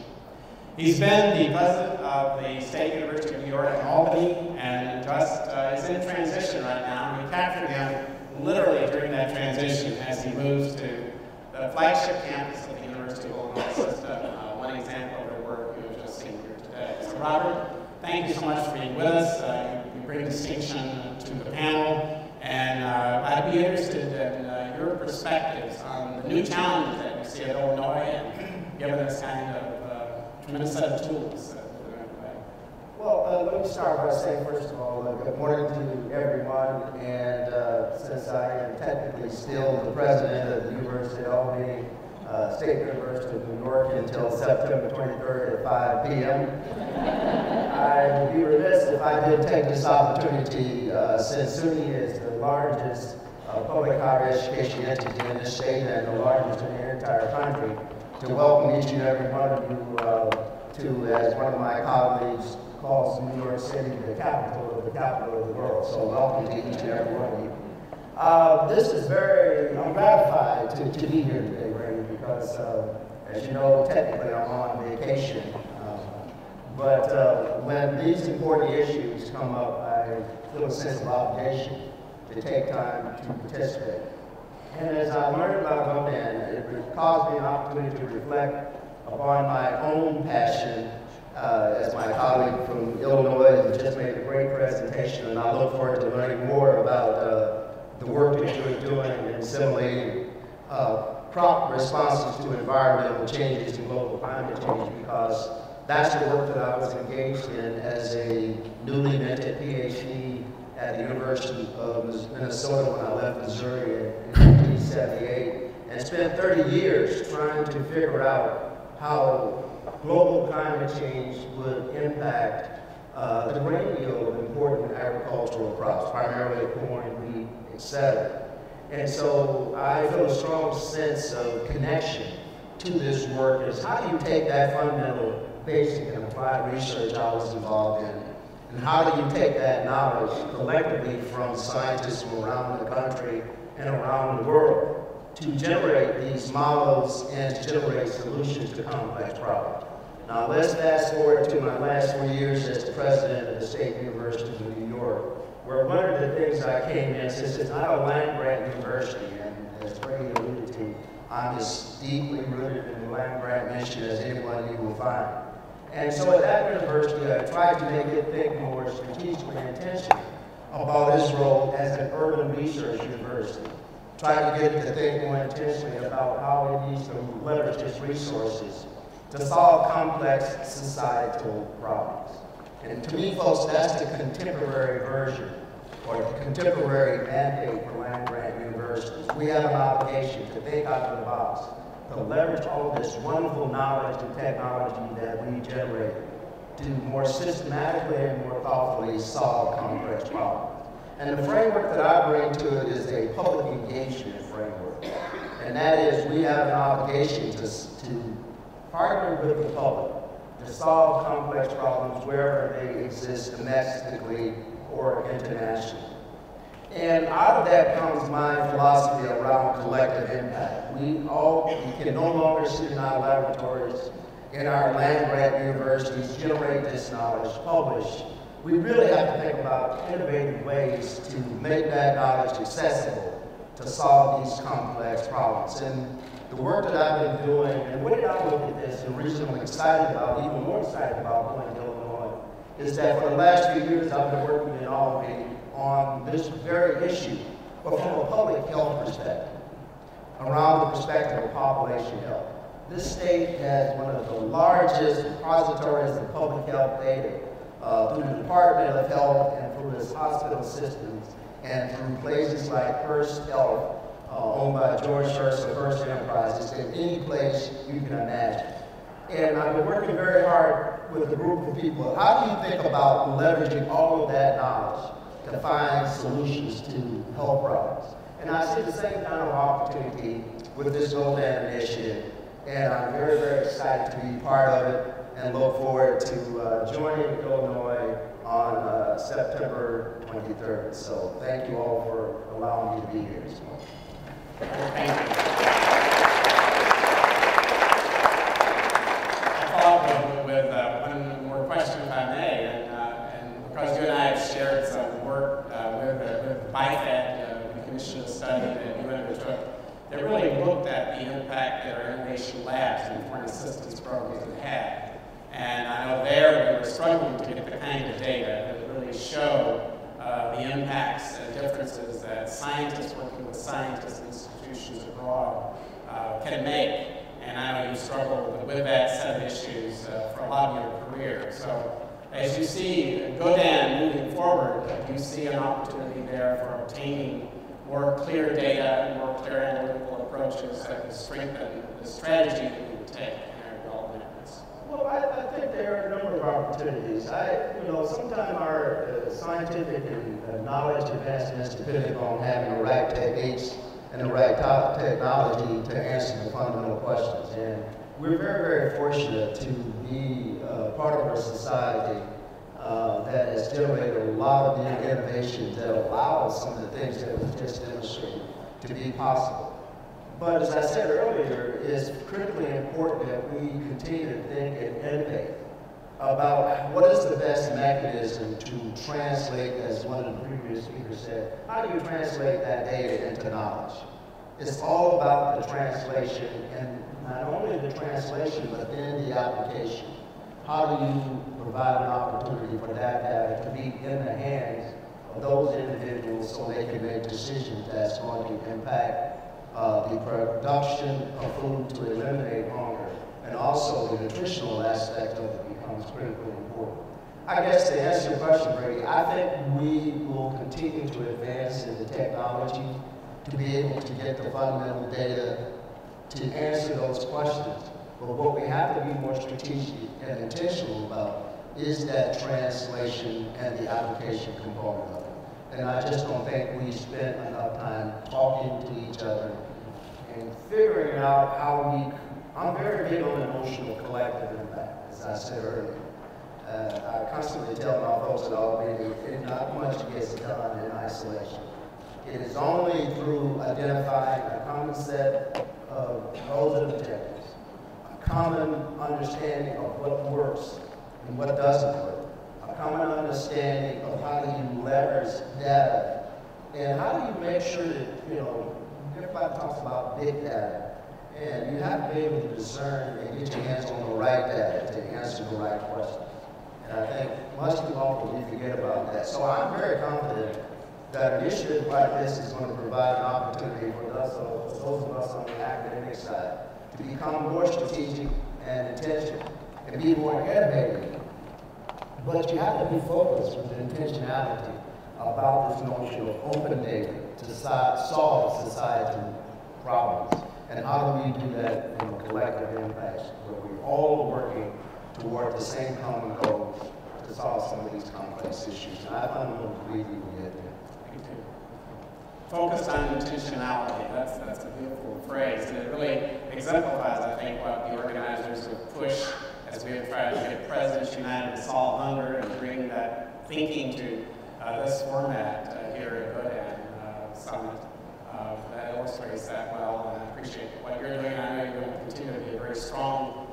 Speaker 7: He's been the president of the State University of New York in Albany, and just is in transition right now. We captured him literally during that transition as he moves to the flagship campus of the University of Illinois system. One example of the work you have just seen here today. So Robert, thank you so much for being with us. You bring distinction to the panel, and I'd be interested in your perspectives on the new challenges that we see at Illinois, and given this kind of tremendous set of tools.
Speaker 10: Well, let me start by saying, first of all, good morning to everyone, and since I am technically still the president of the University of Albany State University of New York until September 23rd at 5 p.m., I would be remiss if I didn't take this opportunity, since SUNY is the largest public higher education entity in this state and the largest in the entire country, to welcome each and every one of you to, as one of my colleagues calls New York City, the capital of the world. So welcome to each and every one of you. This is I'm gratified to be here today, Randy, because as you know, technically I'm on vacation. But when these important issues come up, I feel a sense of obligation to take time to participate. And as I learned about GODAN, it caused me an opportunity to reflect upon my own passion, as my colleague from Illinois has just made a great presentation, and I look forward to learning more about the work that you're doing in assimilating prompt responses to environmental changes and global climate change, because that's the work that I was engaged in as a newly minted PhD at the University of Minnesota when I left Missouri in 1978, and spent 30 years trying to figure out how global climate change would impact the grain yield of important agricultural crops, primarily corn, wheat, etc. And so I feel a strong sense of connection to this work, is how do you take that fundamental basic and applied research I was involved in. And how do you take that knowledge collectively from scientists from around the country and around the world to generate these models and to generate solutions to complex problems? Now let's fast forward to my last 4 years as the president of the State University of New York, where one of the things I came in, since it's not a land-grant university, and as Brady alluded to, I'm as deeply rooted in the land-grant mission as anyone you will find. And so at that university, I tried to make it think more strategically and intentionally about its role as an urban research university. Tried to get it to think more intentionally about how it needs to leverage its resources to solve complex societal problems. And to me, folks, that's the contemporary version, or the contemporary mandate for land-grant universities. We have an obligation to think out of the box, to leverage all this wonderful knowledge and technology that we generate to more systematically and more thoughtfully solve complex problems. And the framework that I bring to it is a public engagement framework. And that is, we have an obligation to partner with the public to solve complex problems wherever they exist domestically or internationally. And out of that comes my philosophy around collective impact. We can no longer sit in our laboratories, in our land-grant universities, generate this knowledge, publish. We really have to think about innovative ways to make that knowledge accessible to solve these complex problems. And the work that I've been doing, and the way I look at this, and the reason I'm excited about, even more excited about going to Illinois, is that for the last few years I've been working in Albany on this very issue, but from a public health perspective, around the perspective of population health. This state has one of the largest repositories of public health data through the Department of Health and through its hospital systems and through places like Hearst Health, owned by George Hearst of Hearst Enterprises, in any place you can imagine. And I've been working very hard with a group of people. How do you think about leveraging all of that knowledge to find solutions to health problems? And I see the same kind of opportunity with this GODAN initiative. And I'm very, very excited to be part of it and look forward to joining Illinois on September 23rd. So thank you all for allowing me to be here this morning.
Speaker 7: Thank you. I'll follow up with one more question, if I may. And because you and I have shared some work with BIFED, we commissioned a study that you undertook that really looked at the impact that our innovation labs and foreign assistance programs have had. And I know there we were struggling to get the kind of data that would really show the impacts and differences that scientists working with scientists and institutions abroad can make. And I know you struggled with that set of issues for a lot of your career. So as you see GODAN moving forward, do you see an opportunity there for obtaining more clear data and more clear analytical approaches that can strengthen the strategy that we would take in our development efforts?
Speaker 10: Well, I think there are a number of opportunities. Sometimes our scientific and knowledge advancements depend on having the right techniques and the right technology to answer the fundamental questions. And we're very, very fortunate to be part of a society that has generated a lot of new innovations that allow some of the things that we just demonstrated to be possible. But as I said earlier, it's critically important that we continue to think and innovate about what is the best mechanism to translate, as one of the previous speakers said, how do you translate that data into knowledge? It's all about the translation, and not only the translation, but then the application. How do you provide an opportunity for that data to be in the hands of those individuals so they can make decisions that's going to impact the production of food to eliminate hunger, and also the nutritional aspect of it becomes critically important. I guess to answer your question, Brady, I think we will continue to advance in the technology to be able to get the fundamental data to answer those questions. But what we have to be more strategic and intentional about is that translation and the application component of it. And I just don't think we spent enough time talking to each other and figuring out how I'm very big on the notion of collective impact. as I said earlier. I constantly tell my folks at Albany, not much gets done in isolation. It is only through identifying a common set of goals and objectives, a common understanding of what works and what doesn't work, a common understanding of how do you leverage data, and how do you make sure that, everybody talks about big data, and you have to be able to discern and get your hands on the right data to answer the right questions. And I think much too often we forget about that. So I'm very confident that an initiative like this is going to provide an opportunity for those of us on the academic side to become more strategic and intentional and be more innovative. But you have to be focused with intentionality about this notion of open data to solve societal problems. And how do we do that in a collective impact where we're all working toward the same common goals to solve some of these complex issues? And I fundamentally believe we will get there.
Speaker 7: Focused on intentionality, that's a beautiful phrase, and it really exemplifies, I think, what the organizers of PUSH, as we have tried to get Presidents United to solve hunger and bring that thinking to this format here at GODAN Summit. That illustrates that well, and I appreciate what you're doing. I know you're going to continue to be a very strong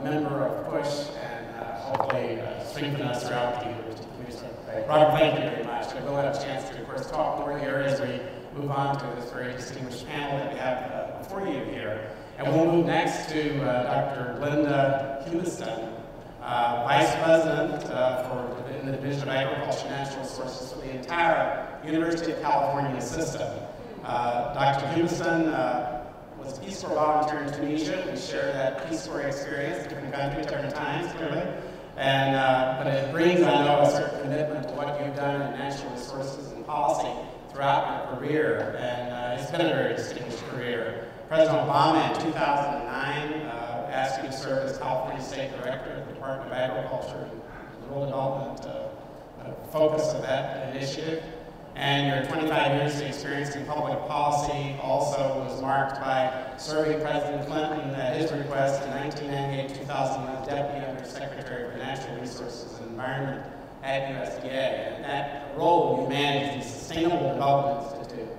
Speaker 7: member of PUSH and hopefully strengthen us throughout the university community. Robert, thank you very much. We'll have a chance to, of course, talk more here as we move on to this very distinguished panel that we have before you here. And we'll move next to Dr. Linda Humiston, Vice President in the Division of Agriculture and Natural Resources for the entire University of California system. Dr. Humiston was a Peace Corps volunteer in Tunisia. We share that Peace Corps experience, different countries, different times, clearly. And, but it brings, I know, a certain commitment to what you've done in natural resources and policy throughout your career. And it's been a very distinguished career. President Obama in 2009 asked you to serve as California State Director of the Department of Agriculture and Rural Development focus of that initiative. And your 25 years of experience in public policy also was marked by serving President Clinton at his request in 1998-2001 as Deputy Undersecretary for Natural Resources and Environment at USDA. And that role you managed the Sustainable Development Institute,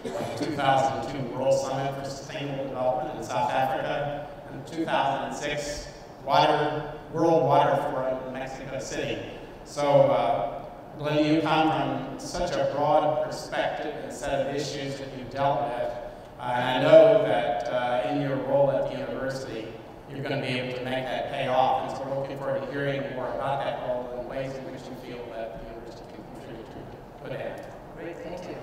Speaker 7: the 2002 World Summit for Sustainable Development in South Africa, and the 2006 World Water Forum in Mexico City. So, Linda, you come from such a broad perspective and set of issues that you've dealt with. And I know that in your role at the university, you're going to be able to make that pay off. And so we're looking forward to hearing more about that role and ways in which you feel that the university can contribute to GODAN.
Speaker 11: Great, thank you.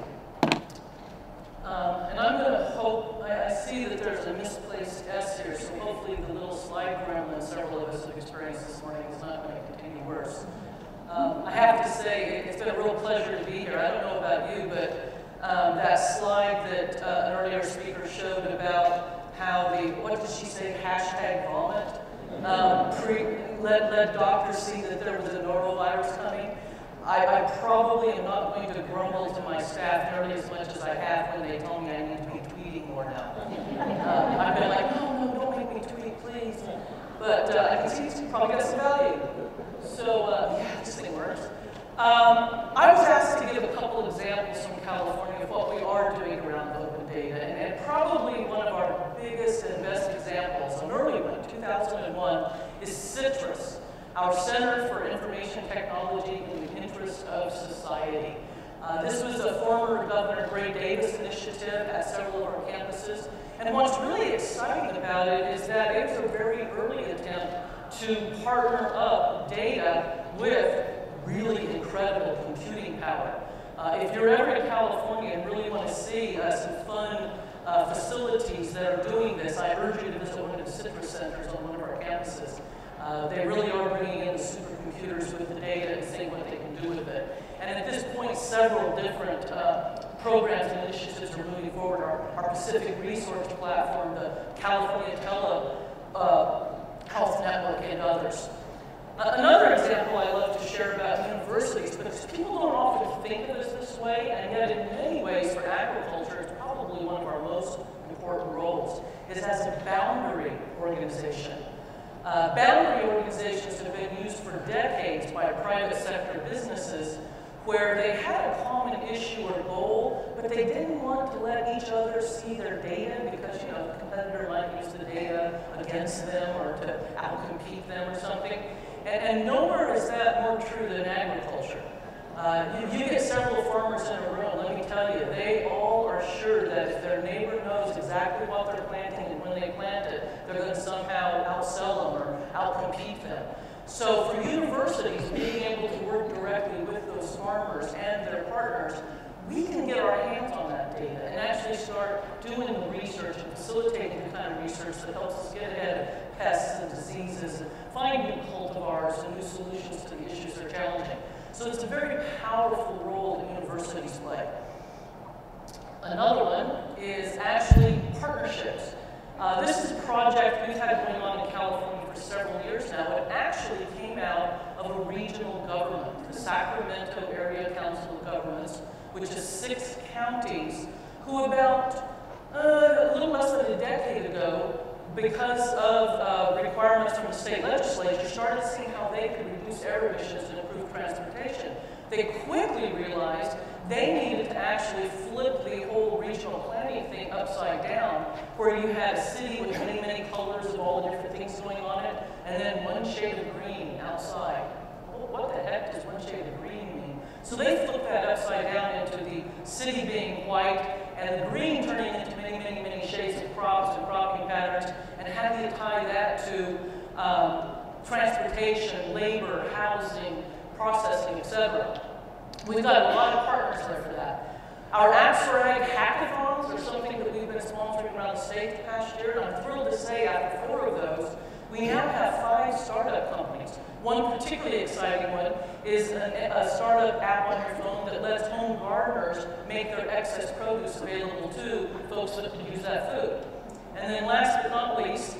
Speaker 11: And I'm going to hope, I see that there's a misplaced S here, so hopefully the little slide gremlin several of us have experienced this morning is not going to continue worse. I have to say, it's been a real pleasure to be here. I don't know about you, but that slide that an earlier speaker showed about how what did she say, #vomit, led doctors see that there was a norovirus coming. I probably am not going to grumble to my staff nearly as much as I have when they told me I need to be tweeting more now. I've been like, no, don't make me tweet, please. But I can see it's probably got some value. So, yeah, this thing works. I was asked to give a couple examples from California of what we are doing around open data, and probably one of our biggest and best examples, an early one, 2001, is CITRUS, our Center for Information Technology in the Interest of Society. This was a former Governor Gray Davis initiative at several of our campuses, and what's really exciting about it is that it was a very early attempt to partner up data with really incredible computing power. If you're ever in California and really want to see some fun facilities that are doing this, I urge you to visit one of the CITRUS centers on one of our campuses. They really are bringing in the supercomputers with the data and seeing what they can do with it. And at this point, several different programs and initiatives are moving forward. Our Pacific Resource Platform, the California Health Network, and others. Another example I love to share about universities, because people don't often think of us this way, and yet in many ways for agriculture, it's probably one of our most important roles, is as a boundary organization. Boundary organizations have been used for decades by private sector businesses where they had a common issue or goal, but they didn't want to let each other see their data because, you know, the competitor might use the data against them or to outcompete them or something. And nowhere is that more true than agriculture. You get several farmers in a room, let me tell you, they all are sure that if their neighbor knows exactly what they're planting and when they plant it, they're going to somehow outsell them or outcompete them. So for universities, being able to work directly with those farmers and their partners, we can get our hands on that data and actually start doing the research and facilitating the kind of research that helps us get ahead of pests and diseases and find new cultivars and new solutions to the issues they're challenging. So it's a very powerful role that universities play. Another one is actually partnerships. This is a project we've had going on in California for several years now. It actually came out of a regional government, the Sacramento Area Council of Governments, which is 6 counties, who about a little less than a decade ago, because of requirements from the state legislature, started seeing how they could reduce air emissions and improve transportation. They quickly realized they needed to actually flip the whole regional planning thing upside down, where you had a city with many, many colors of all the different things going on it, and then one shade of green outside. Well, what the heck does one shade of green mean? So they flipped that upside down into the city being white, and the green turning into many, many, many shades of crops and cropping patterns, and how do you tie that to transportation, labor, housing, processing, etc. We've got a lot of partners there for that. Our Apps for Ag hackathons are something that we've been sponsoring around the state the past year, and I'm thrilled to say after 4 of those, we now have 5 startup companies. One particularly exciting one is a startup app on your phone that lets home gardeners make their excess produce available to folks that can use that food. And then last but not least,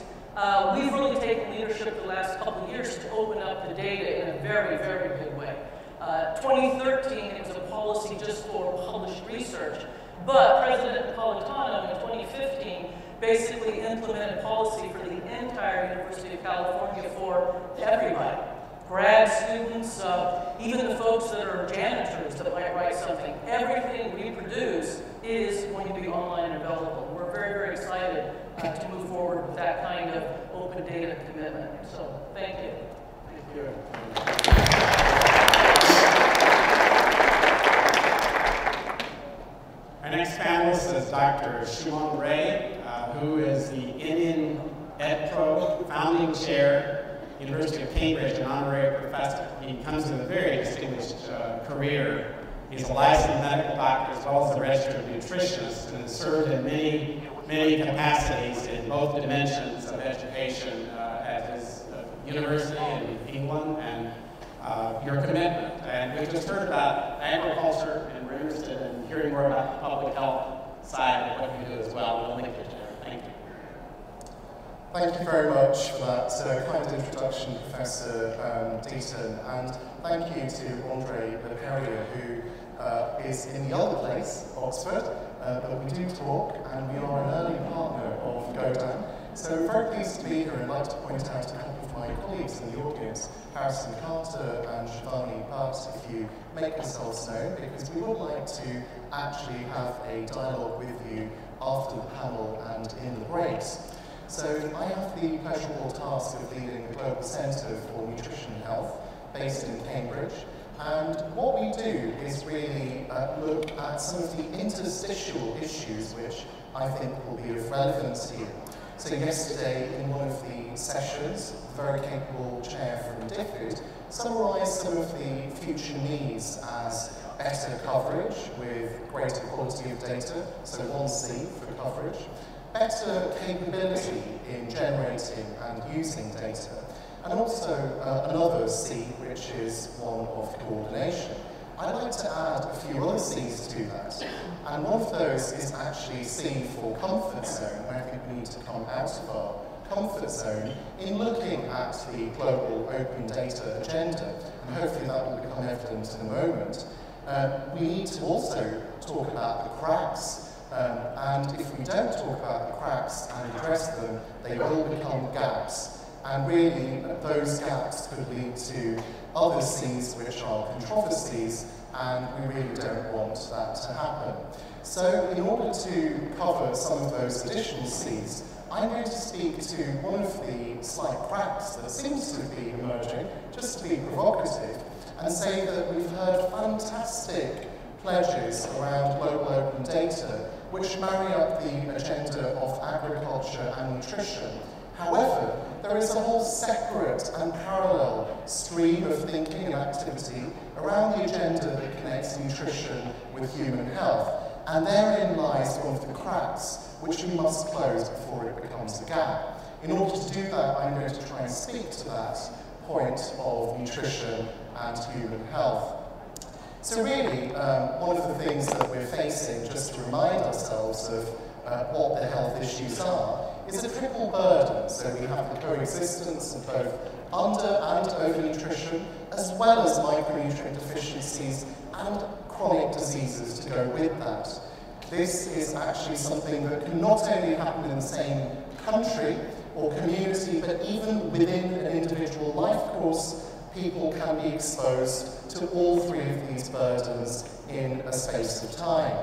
Speaker 11: we've really taken leadership the last couple of years to open up the data in a very, very big way. 2013, it was a policy just for published research, but President Napolitano in 2015 basically implemented policy for the entire University of California for everybody. Grad students, even the folks that are janitors that might write something. Everything we produce is going to be online and available. We're very, very excited to move forward with that kind of open data commitment. So, thank you.
Speaker 7: Thank you. Our next panelist is Dr. Shumon Ray, who is the Indian EdPro founding chair, University of Cambridge, an honorary professor. He comes with a very distinguished career. He's a licensed medical doctor as well as a registered nutritionist and has served in many, many capacities in both dimensions of education at his university in England and your commitment. And we just heard about agriculture, and we're interested in hearing more about the public health side of what you do as well. We'll link it there. Thank you.
Speaker 12: Thank you very much for that kind introduction, Professor Deaton, and thank you to Andre Leperia, who is in the other place, Oxford, but we do talk, and we are an early partner of GODAN. So we're very pleased to be here, and I'd like to point out a couple of my colleagues in the audience, Harrison Carter and Shivani Bhatt, if you make yourselves known, because we would like to actually have a dialogue with you after the panel and in the breaks. So I have the pleasurable task of leading the Global Centre for Nutrition and Health, based in Cambridge. And what we do is really look at some of the interstitial issues which I think will be of relevance here. So yesterday, in one of the sessions, the very capable chair from DFID summarised some of the future needs as better coverage with greater quality of data, so 1C for coverage, better capability in generating and using data, and also another C, which is one of coordination. I'd like to add a few other C's to that, and one of those is actually C for comfort zone, where I think we need to come out of our comfort zone in looking at the global open data agenda, and hopefully that will become evident in a moment. We need to also talk about the cracks, and if we don't talk about the cracks and address them, they will become gaps. and really those gaps could lead to other Cs which are controversies, and we really don't want that to happen. So in order to cover some of those additional Cs, I'm going to speak to one of the slight cracks that seems to be emerging, just to be provocative, and say that we've heard fantastic pledges around global open data which marry up the agenda of agriculture and nutrition. However, there is a whole separate and parallel stream of thinking and activity around the agenda that connects nutrition with human health, and therein lies one of the cracks which we must close before it becomes a gap. In order to do that, I'm going to try and speak to that point of nutrition and human health. So really, one of the things that we're facing, just to remind ourselves of what the health issues are, is a triple burden. So we have the coexistence of both under and overnutrition, as well as micronutrient deficiencies and chronic diseases to go with that. This is actually something that can not only happen in the same country or community, but even within an individual life course, people can be exposed to all three of these burdens in a space of time.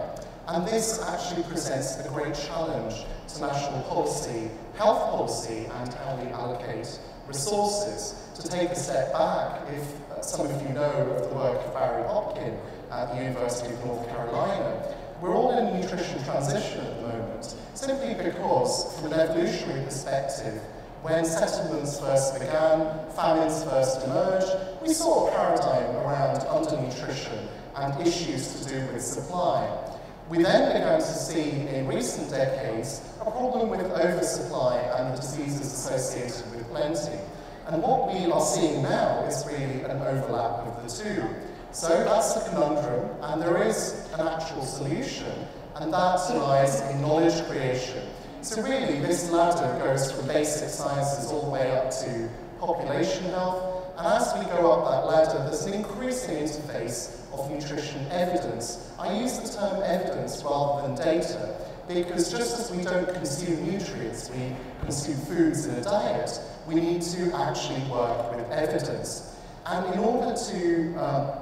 Speaker 12: And this actually presents a great challenge to national policy, health policy, and how we allocate resources. To take a step back, if some of you know of the work of Barry Hopkin at the University of North Carolina, we're all in a nutrition transition at the moment, simply because, from an evolutionary perspective, when settlements first began, famines first emerged, we saw a paradigm around undernutrition and issues to do with supply. We then began to see in recent decades a problem with oversupply and the diseases associated with plenty. And what we are seeing now is really an overlap of the two. So that's the conundrum, and there is an actual solution, and that lies in knowledge creation. So really, this ladder goes from basic sciences all the way up to population health, and as we go up that ladder, there's an increasing interface of nutrition evidence. I use the term evidence rather than data, because just as we don't consume nutrients, we consume foods in a diet, we need to actually work with evidence. And in order to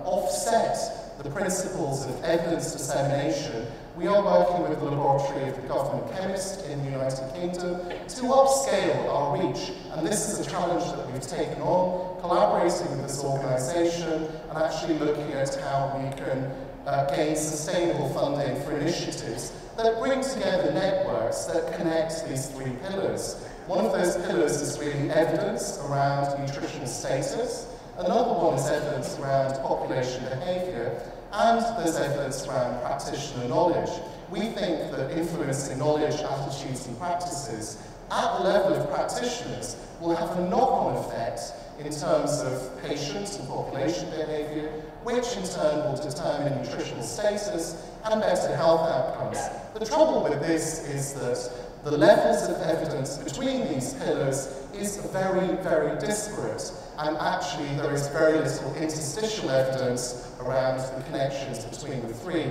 Speaker 12: offset the principles of evidence dissemination, we are working with the laboratory of the government chemist in the United Kingdom to upscale our reach. And this is a challenge that we've taken on, collaborating with this organisation and actually looking at how we can gain sustainable funding for initiatives that bring together networks that connect these three pillars. One of those pillars is really evidence around nutritional status. Another one is evidence around population behaviour, and there's evidence around practitioner knowledge. We think that influencing knowledge, attitudes and practices at the level of practitioners will have a knock-on effect in terms of patient and population behaviour, which in turn will determine nutritional status and better health outcomes. The trouble with this is that the levels of evidence between these pillars is very, very disparate, and actually there is very little interstitial evidence around the connections between the three.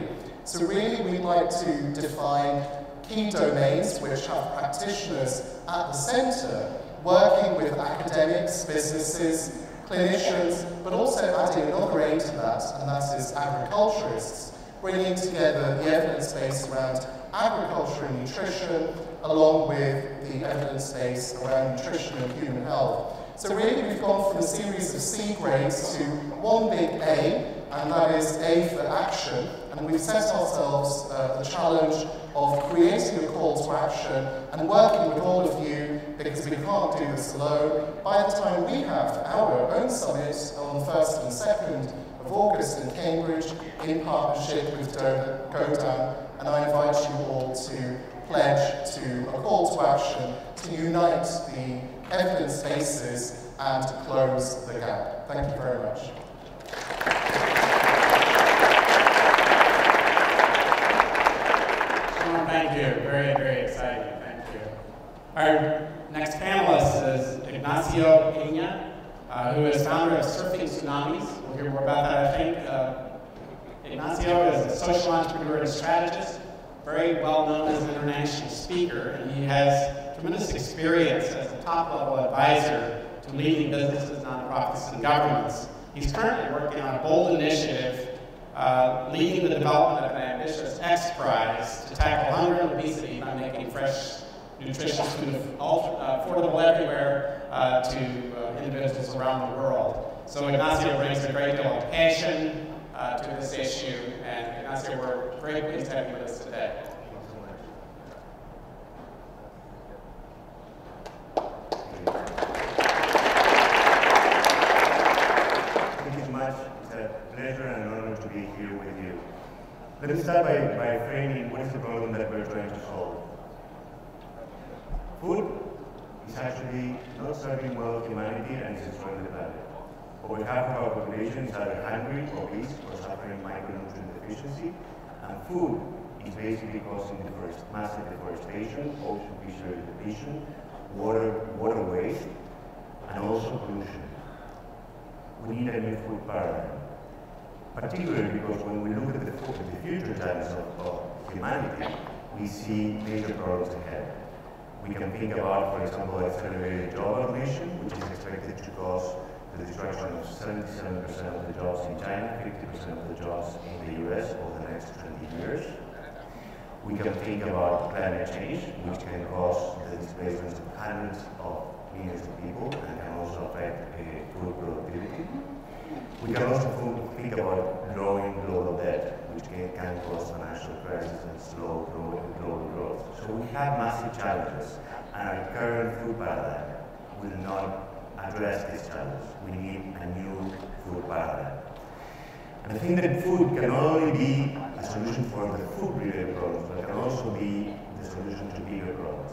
Speaker 12: So really we'd like to define key domains which have practitioners at the centre, working with academics, businesses, clinicians, but also adding another A to that, and that is agriculturists, bringing together the evidence base around agriculture and nutrition, along with the evidence base around nutrition and human health. So really we've gone from a series of C grades to one big A, and that is A for action, and we've set ourselves the challenge of creating a call to action and working with all of you, because we can't do this alone. By the time we have our own summit on the 1st and 2nd of August in Cambridge, in partnership with GODAN, and I invite you all to pledge to a call to action to unite the evidence bases and to close the gap. Thank you very much.
Speaker 7: Thank you. Very, very exciting. Thank you. Our next panelist is Ignacio Peña, who is founder of Surfing Tsunamis. We'll hear more about that, I think. Ignacio is a social entrepreneur and strategist, very well known as an international speaker, and he has tremendous experience as a top-level advisor to leading businesses, nonprofits, and governments. He's currently working on a bold initiative leading the development of an ambitious X Prize to tackle hunger and obesity by making fresh, nutritious food affordable everywhere to individuals around the world. So Ignacio brings a great deal of passion to this issue, and Ignacio, we're very pleased to have you with us today.
Speaker 13: Thank you so much. It's a pleasure and an honor to be here with you. Let me start by framing what is the problem that we're trying to solve. Food is actually not serving well humanity and is destroying the planet. Over half of our population is either hungry, obese, or suffering micronutrient deficiency, and food is basically causing massive deforestation, ocean fishery depletion, water waste, and also pollution. We need a new food paradigm, particularly because when we look at the future challenges of humanity, we see major problems ahead. We can think about, for example, accelerated job automation, which is expected to cause the destruction of 77% of the jobs in China, 50% of the jobs in the US over the next 20 years. We can think about climate change, which can cause the displacement of hundreds of millions of people and can also affect food productivity. We can also think about growing global debt, which can cause financial crisis and slow global growth. So we have massive challenges, and our current food paradigm will not address these challenges. We need a new food paradigm. And I think that food can not only be a solution for the food-related problems, but it can also be the solution to bigger problems.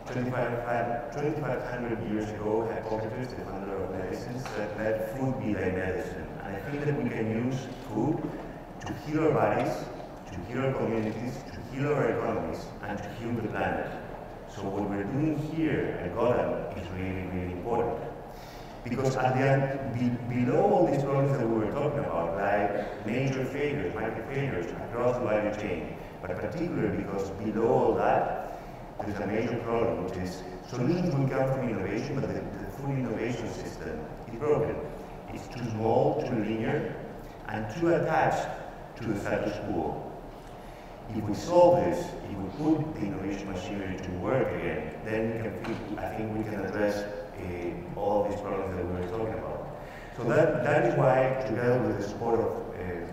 Speaker 13: 2,500 years ago, Hippocrates, the founder of medicine, said, let food be thy medicine. And I think that we can use food to heal our bodies, to heal our communities, to heal our economies, and to heal the planet. So what we're doing here at GODAN is really, really important. Because at the end, below all these problems that we were talking about, like major failures, micro failures across the value chain, but particularly because below all that, there's a major problem, which is solutions will come from innovation, but the food innovation system is broken. It's too small, too linear, and too attached to the status quo. If we solve this, if we put the innovation machinery to work again, then I think we can address all these problems that we were talking about. So that is why, together with the support of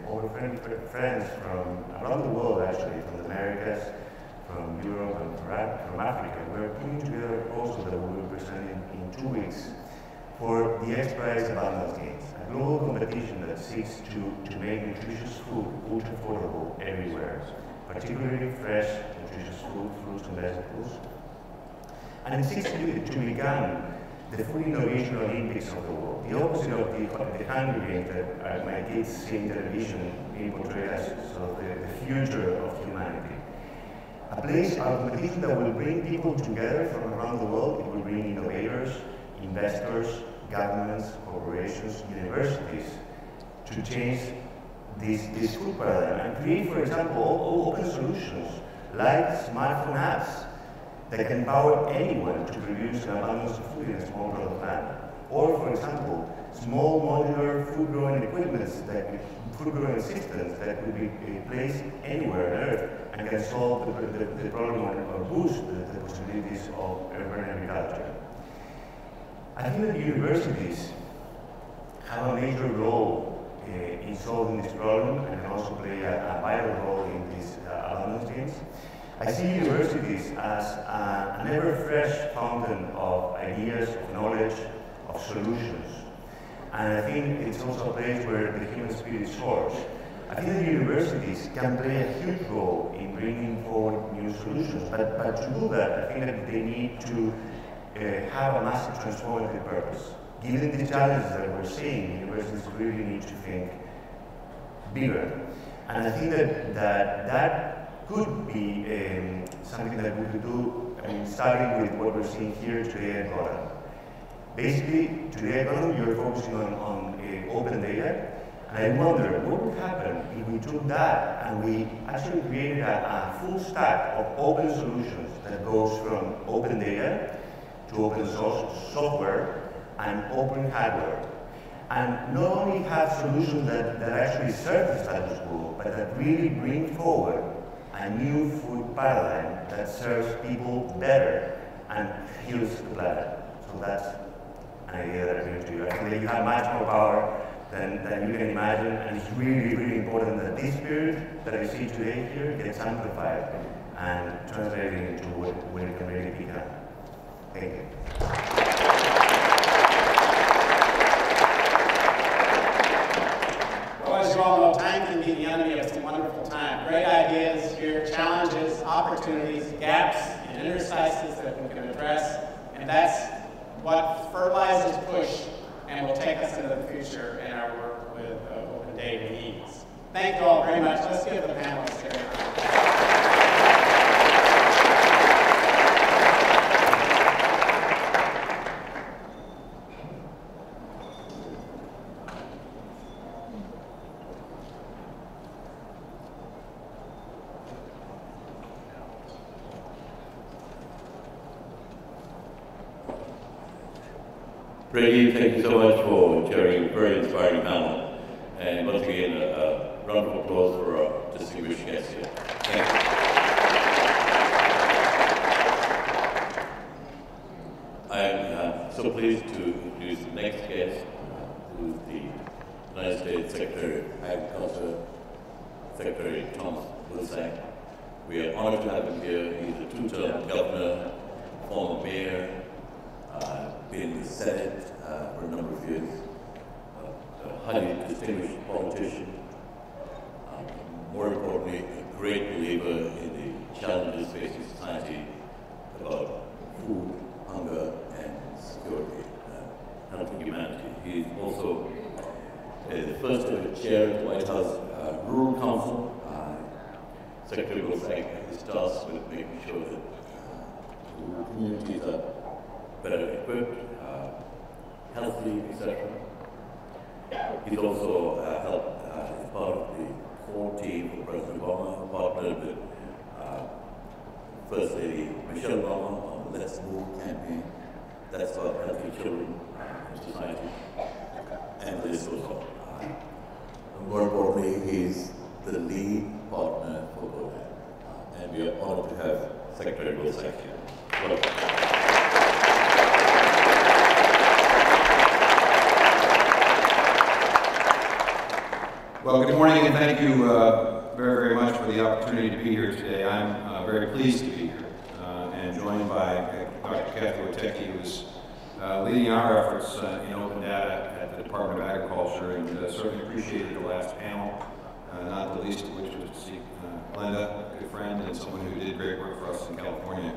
Speaker 13: over 20 friends from around the world, actually, from the Americas, from Europe, and from Africa, we're putting together a proposal that we will present in 2 weeks for the X Prize Abundance Games, a global competition that seeks to make nutritious food ultra affordable everywhere, particularly fresh, nutritious food, fruits and vegetables. And it seeks to become the food innovation Olympics of the world, the opposite of the Hunger Games that my kids see in television being portrayed as sort of the future of humanity. A competition that will bring people together from around the world. It will bring innovators, investors, governments, corporations, universities to change this food paradigm and create, for example, open solutions like smartphone apps that can empower anyone to produce an abundance of food in a small plot of land. Or, for example, small modular food growing food growing systems that could be placed anywhere on Earth and can solve the problem or boost the possibilities of urban agriculture. I think that universities have a major role in solving this problem and can also play a vital role in these abundance games. I see universities as an ever-fresh fountain of ideas, of knowledge, of solutions. And I think it's also a place where the human spirit soars. I think that universities can play a huge role in bringing forward new solutions, but to do that, I think that they need to have a massive transformative purpose. Given the challenges that we're seeing, universities really need to think bigger. And I think that could be something that we could do, starting with what we're seeing here today at GODAN. Basically, today at GODAN, you're focusing on open data, And I wonder what would happen if we took that and we actually created a full stack of open solutions that goes from open data to open source software and open hardware. And not only have solutions that actually serve the status quo, but that really bring forward a new food paradigm that serves people better and heals the planet. So that's an idea that I bring to you. I think that you have much more power than you can imagine, and it's really, really important that this spirit that I see today here gets amplified and translated into what it can really become. Thank you.
Speaker 7: Well, as you all know, time can be the enemy of some wonderful time. Great ideas here, challenges, opportunities, gaps, and interstices that we can address, and that's what fertilizes push and will take us into the future in our work with open data needs. Thank you all very much. Let's give the panelists here.
Speaker 4: Brady, thank you so much for chairing a very inspiring panel. And once again, a round of applause for our distinguished guests here. Thank you. I'm so pleased to introduce the next guest, who is the United States Secretary of Agriculture, Secretary Thomas Vilsack. We are honored to have him here. He's a two-term governor, former mayor, been in the Senate for a number of years, a highly distinguished politician, more importantly, a great believer in the challenges facing society about food, hunger, and security, helping humanity. He's also the first ever chair of the White House Rural Council. Secretary Vilsack is tasked with making sure that rural communities are better equipped, healthy, etc. He's also helped as part of the core team for President Obama, partnered with First Lady Michelle Obama on the Let's Move campaign. That's about healthy children in society. And the list goes on. More importantly, he's the lead partner for GODAN. And we are honored to have Secretary Vilsack here. Welcome.
Speaker 14: Well, good morning, and thank you very, very much for the opportunity to be here today. I'm very pleased to be here and joined by Dr. Kathy Witecki, who's leading our efforts in open data at the Department of Agriculture, and certainly appreciated the last panel, not the least of which was to see Glenda, a good friend, and someone who did great work for us in California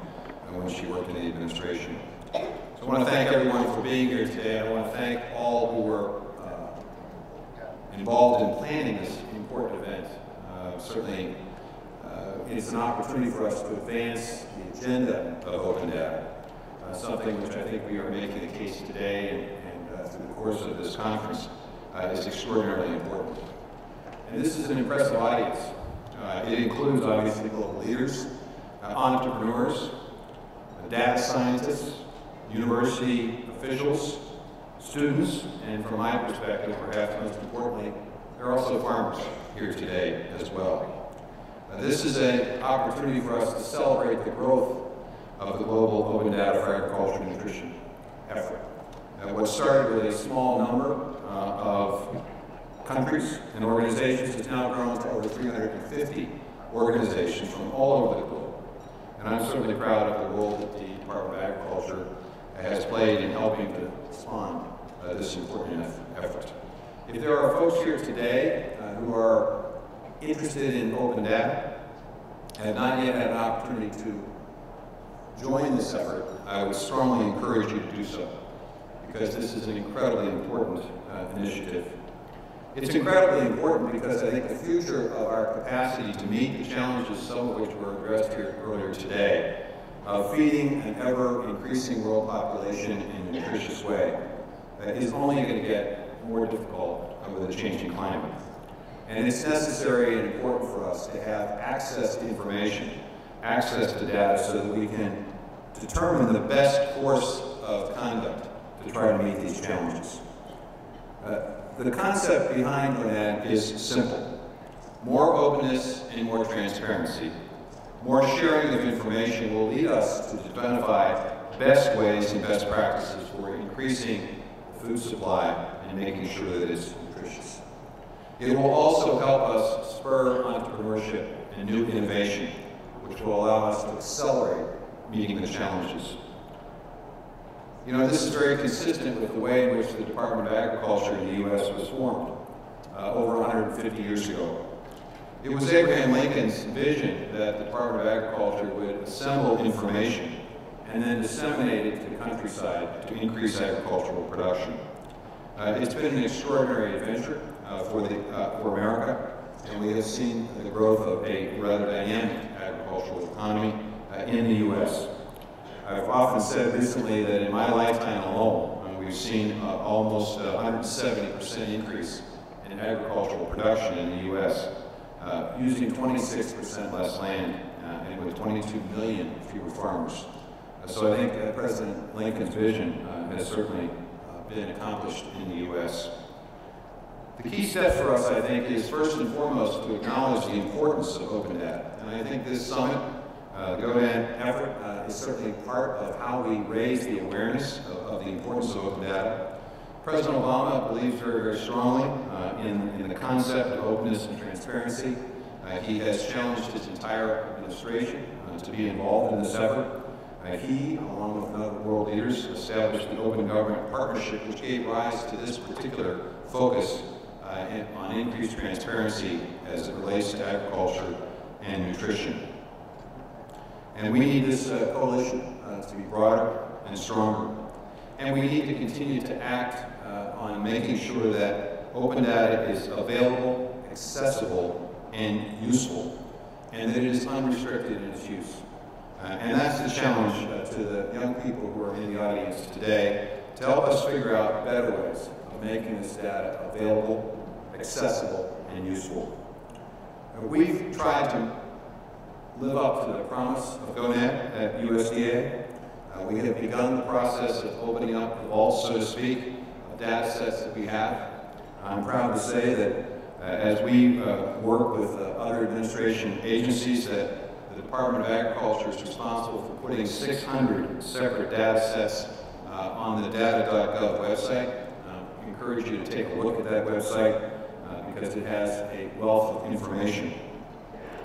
Speaker 14: when she worked in the administration. So I want to thank everyone for being here today. I want to thank all who were involved in planning this important event. Certainly, it's an opportunity for us to advance the agenda of open data, something which I think we are making the case today and through the course of this conference is extraordinarily important. And this is an impressive audience. It includes, obviously, global leaders, entrepreneurs, data scientists, university officials, students, and from my perspective, perhaps most importantly, there are also farmers here today as well. This is an opportunity for us to celebrate the growth of the global open data for agriculture and nutrition effort. What started with a small number of countries and organizations has now grown to over 350 organizations from all over the globe. And I'm certainly proud of the role that the Department of Agriculture has played in helping to spawn this important effort. If there are folks here today who are interested in open data and have not yet had an opportunity to join this effort, I would strongly encourage you to do so, because this is an incredibly important initiative. It's incredibly important because I think the future of our capacity to meet the challenges, some of which were addressed here earlier today, of feeding an ever-increasing world population in a nutritious way, is only going to get more difficult with a changing climate. And it's necessary and important for us to have access to information, access to data, so that we can determine the best course of conduct to try to meet these challenges. The concept behind GODAN is simple. More openness and more transparency. More sharing of information will lead us to identify best ways and best practices for increasing food supply and making sure that it's nutritious. It will also help us spur entrepreneurship and new innovation, which will allow us to accelerate meeting the challenges. You know, this is very consistent with the way in which the Department of Agriculture in the U.S. was formed over 150 years ago. It was Abraham Lincoln's vision that the Department of Agriculture would assemble information and then disseminate it to the countryside to increase agricultural production. It's been an extraordinary adventure for America, and we have seen the growth of a rather dynamic agricultural economy in the U.S. I've often said recently that in my lifetime alone, we've seen almost 170% increase in agricultural production in the U.S., using 26% less land and with 22 million fewer farmers. So I think President Lincoln's vision has certainly been accomplished in the U.S. The key step for us, I think, is first and foremost to acknowledge the importance of open data. And I think this summit, the GODAN effort, is certainly part of how we raise the awareness of the importance of open data. President Obama believes very, very strongly in the concept of openness and transparency. He has challenged his entire administration to be involved in this effort. He, along with other world leaders, established the Open Government Partnership, which gave rise to this particular focus on increased transparency as it relates to agriculture and nutrition. And we need this coalition to be broader and stronger. And we need to continue to act on making sure that open data is available, accessible, and useful, and that it is unrestricted in its use. And that's the challenge to the young people who are in the audience today, to help us figure out better ways of making this data available, accessible, and useful. We've tried to live up to the promise of GODAN at USDA. We have begun the process of opening up the vault, so to speak, of data sets that we have. I'm proud to say that as we work with other administration agencies, that the Department of Agriculture is responsible for putting 600 separate data sets on the data.gov website. I encourage you to take a look at that website because it has a wealth of information.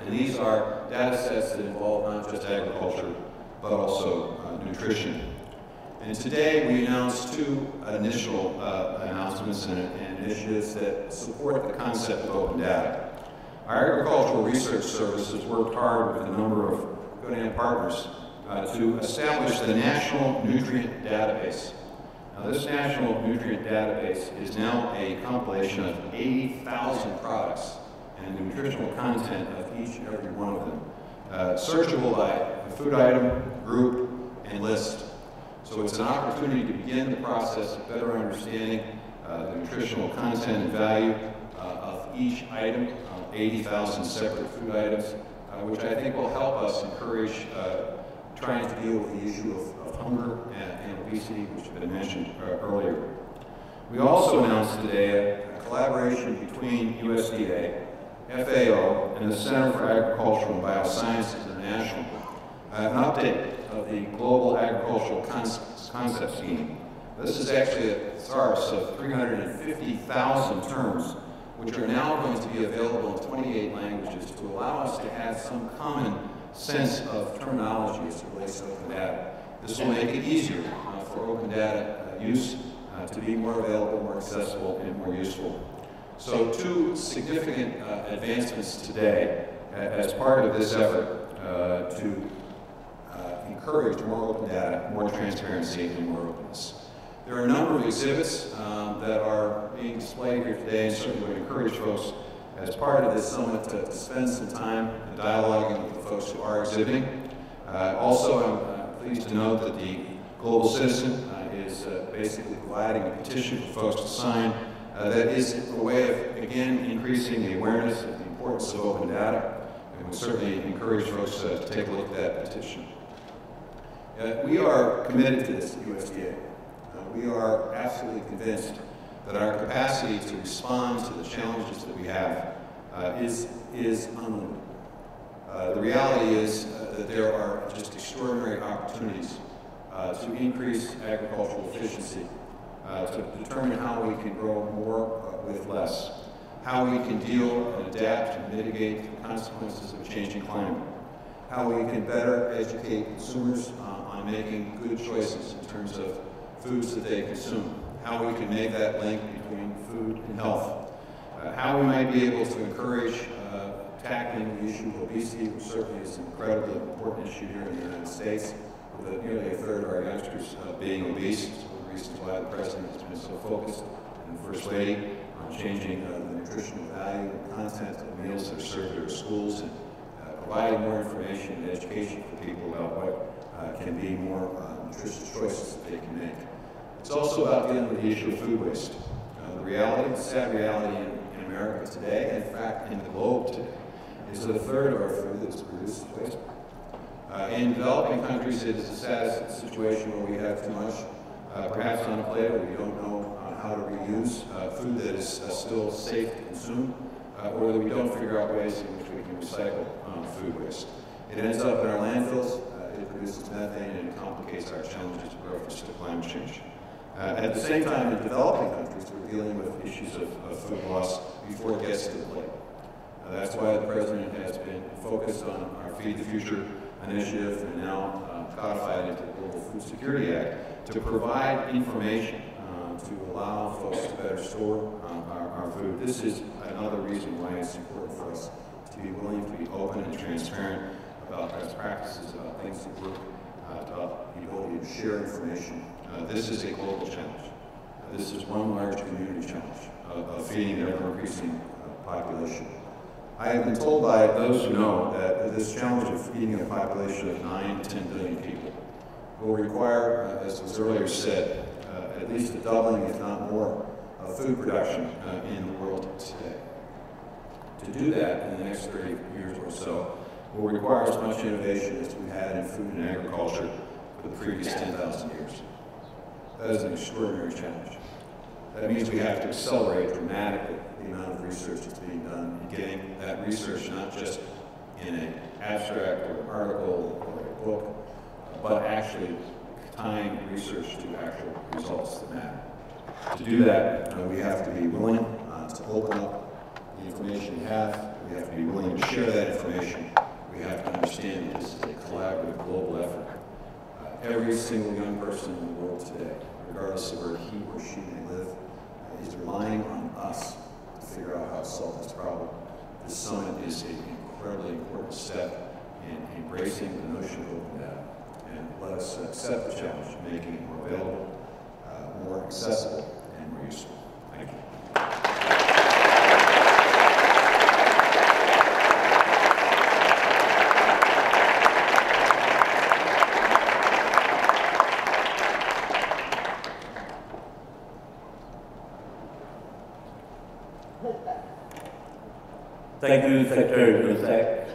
Speaker 14: And these are data sets that involve not just agriculture, but also nutrition. And today we announced two initial announcements and initiatives that support the concept of open data. Our Agricultural Research Service has worked hard with a number of GODAN partners to establish the National Nutrient Database. Now, this National Nutrient Database is now a compilation of 80,000 products and the nutritional content of each and every one of them, searchable by food item, group, and list. So it's an opportunity to begin the process of better understanding the nutritional content and value of each item, 80,000 separate food items, which I think will help us encourage trying to deal with the issue of hunger and obesity, which have been mentioned earlier. We also announced today a collaboration between USDA, FAO, and the Center for Agricultural and Biosciences International, an update of the Global Agricultural Concept Scheme. This is actually a thesaurus of 350,000 terms, which are now going to be available in 28 languages to allow us to have some common sense of terminology as it relates to open data. This will make it easier for open data use to be more available, more accessible, and more useful. So two significant advancements today as part of this effort to encourage more open data, more transparency, and more openness. There are a number of exhibits that are being displayed here today, and certainly would encourage folks as part of this summit to spend some time dialoguing with the folks who are exhibiting. Also, I'm pleased to note that the Global Citizen is basically providing a petition for folks to sign that is a way of, again, increasing the awareness of the importance of open data. And we certainly encourage folks to take a look at that petition. We are committed to this at USDA. We are absolutely convinced that our capacity to respond to the challenges that we have is unlimited. The reality is that there are just extraordinary opportunities to increase agricultural efficiency, to determine how we can grow more with less, how we can deal and adapt and mitigate the consequences of a changing climate, how we can better educate consumers on making good choices in terms of foods that they consume, how we can make that link between food and health, how we might be able to encourage tackling the issue of obesity, which certainly is an incredibly important issue here in the United States, with nearly a third of our youngsters being obese. It's one of the reasons why the President has been so focused, and the First Lady, on changing the nutritional value and content of meals that are served at our schools, and providing more information and education for people about what can be more nutritious choices that they can make. It's also about dealing with the issue of food waste. The reality, the sad reality in America today, and in fact in the globe today, is that a third of our food that's produced is waste. In developing countries, it is a sad situation where we have too much, perhaps on a plate, where we don't know how to reuse food that is still safe to consume, or that we don't figure out ways in which we can recycle food waste. It ends up in our landfills, it produces methane, and it complicates our challenges with reference to climate change. At the same time, in developing countries, we're dealing with issues of food loss before it gets to the plate. That's why the President has been focused on our Feed the Future initiative, and now codified into the Global Food Security Act, to provide information to allow folks to better store our food. This is another reason why it's important for us to be willing to be open and transparent about best practices, about things that work, about the ability to share information. This is a global challenge. This is one large community challenge of feeding the ever-increasing population. I have been told by those who know that this challenge of feeding a population of 9 to 10 billion people will require, as was earlier said, at least a doubling, if not more, of food production in the world today. To do that in the next 30 years or so will require as much innovation as we've had in food and agriculture for the previous 10,000 years. That is an extraordinary challenge. That means we have to accelerate dramatically the amount of research that's being done, and getting that research not just in an abstract or an article or a book, but actually tying research to actual results that matter. To do that, we have to be willing to open up the information we have. We have to be willing to share that information. We have to understand that this is a collaborative global effort. Every single young person in the world today, regardless of where he or she may live, is relying on us to figure out how to solve this problem. This summit is an incredibly important step in embracing the notion of open data. And let us accept the challenge of making it more available, more accessible, and more useful. Thank you.
Speaker 4: Thank you, Secretary Vilsack.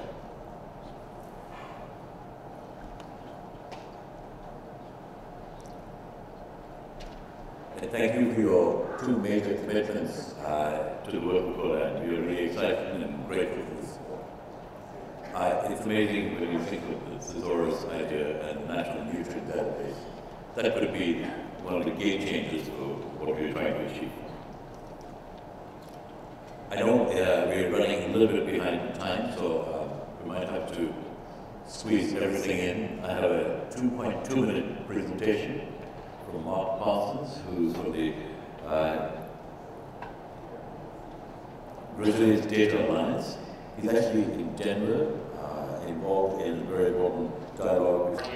Speaker 4: And thank you for your two major commitments to the work of GODAN. We are really excited and grateful for the support. It's amazing when you think of the thesaurus idea and National Nutrient Database. That could be one of the game changers for what we are trying to achieve. I know we're running a little bit behind time, so we might have to squeeze everything in. I have a 2.2-minute presentation from Mark Parsons, who's from the Resilience Data Alliance. He's actually in Denver, involved in a very important dialogue with...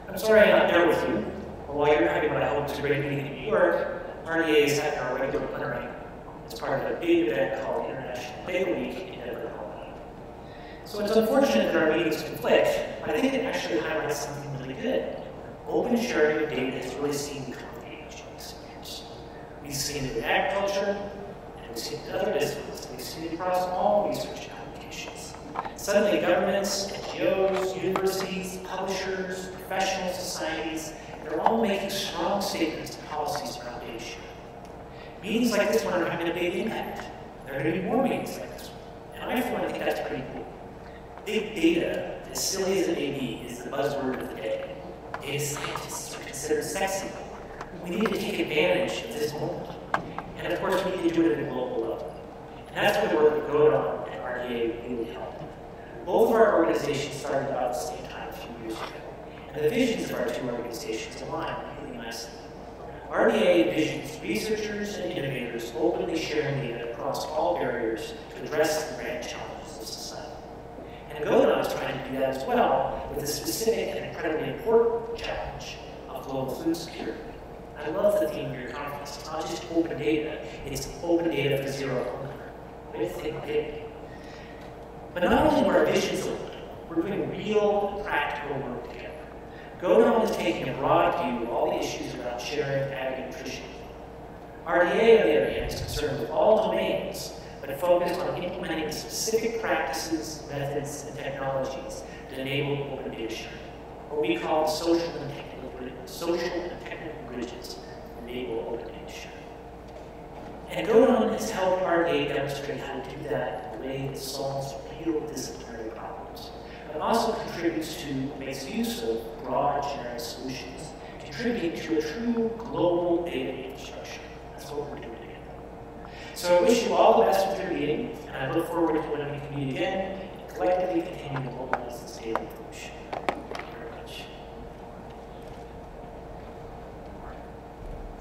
Speaker 15: I'm sorry I'm not there with you. But while you're having what I hope is a great meeting in New York, RDA is having our regular plenary. It's part of a big event called International Data Week in Denver, Colorado. So it's unfortunate that our meetings conflict, but I think it actually highlights something really good. Open sharing of data has really seen the company change. We've seen it in agriculture, and we've seen it in other disciplines. We've seen it across all research applications. Suddenly governments, NGOs, universities, publishers, professional societies, they're all making strong statements and policies around data sharing. Meetings like this one are having a big impact. There are going to be more meetings like this one. And I, for one, think that's pretty cool. Big data, as silly as it may be, is the buzzword of the day. Data scientists are considered sexy. We need to take advantage of this moment. And of course, we need to do it at a global level. And that's where the work of GODAN and RDA really helped. Both of our organizations started about the same time a few years ago. And the visions of our two organizations align really nicely. RDA envisions researchers and innovators openly sharing data across all barriers to address the grand challenges of society. And GODAN is trying to do that as well with the specific and incredibly important challenge of global food security. I love the theme of your conference. It's not just open data, it's open data for zero hunger. Way to think big. But not only were our visions open, we're doing real, practical work together. GODAN is taking a broad view of all the issues around sharing ag nutrition. RDA, on the other hand, is concerned with all domains, but focused on implementing the specific practices, methods, and technologies that enable open data sharing, what we call the social and technical bridges that enable open data sharing. And GODAN has helped RDA demonstrate how to do that in a way that solves real disciplinary problems, but also contributes to, makes use of broad generic solutions, contributing to a true global data infrastructure. That's what we're doing together. So I wish you all the best with your meeting, and I look forward to when we can meet again and collectively continue to mobilize this data revolution. Thank you very much.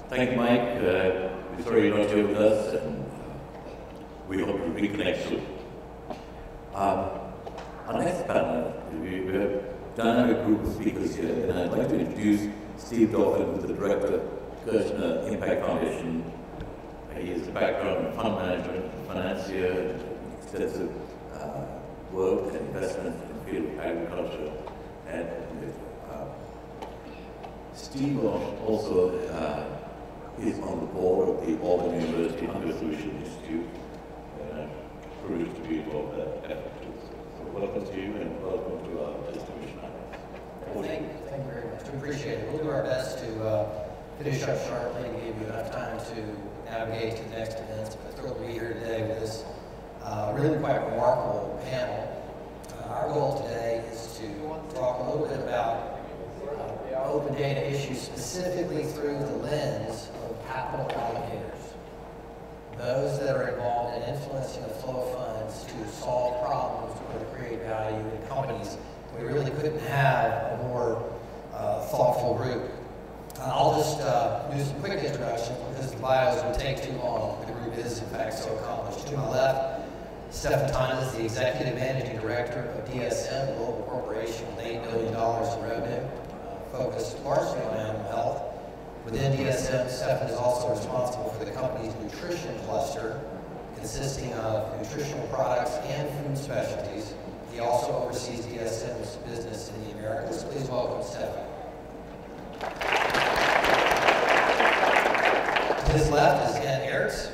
Speaker 4: Thank you, Mike. We're sorry you're not here with us, and we hope to reconnect soon. Our next panel, we have a dynamic group of speakers here, and I'd like to introduce Steve Dauphin, who's the director of Kirchner Impact Foundation. He has a background in fund management, financier, extensive work and investment in the field of agriculture. And Steve also is on the board of the Auburn University Hunger Solution Institute. And I'm privileged to be involved in that effort too. So welcome to you and welcome to our distribution.
Speaker 16: Thank you very much. We appreciate it. We'll do our best to finish up sharply and give you enough time to navigate to the next events. But thrilled to be here today with this really quite remarkable panel. Our goal today is to talk a little bit about open data issues specifically through the lens of capital allocators. Those that are involved in influencing the flow of funds to solve problems or to create value in companies. We really couldn't have a more thoughtful group. I'll just do some quick introductions because the bios would take too long. The group is, in fact, so accomplished. To my left, Stefan Tannes, the Executive Managing Director of DSM, a global corporation with $8 billion in revenue, focused largely on animal health. Within DSM, Stefan is also responsible for the company's nutrition cluster, consisting of nutritional products and food specialties. He also oversees DSM's business in the Americas. Please welcome Stefan. To his left is Ann Ertz.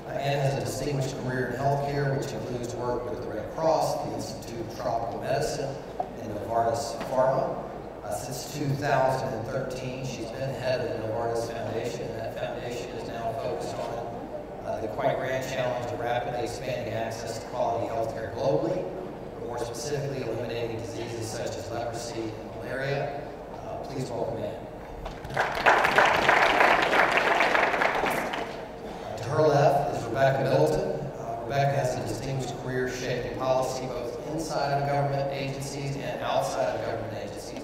Speaker 16: Ann has a distinguished career in healthcare, which includes work with the Red Cross, the Institute of Tropical Medicine, and Novartis Pharma. Since 2013, she's been head of the Novartis Foundation, and that foundation is now focused on the quite grand challenge of rapidly expanding access to quality healthcare globally, but more specifically eliminating diseases such as leprosy and malaria. Please welcome Ann. To her left is Rebecca Middleton. Rebecca has a distinguished career shaping policy both inside of government agencies and outside of government agencies.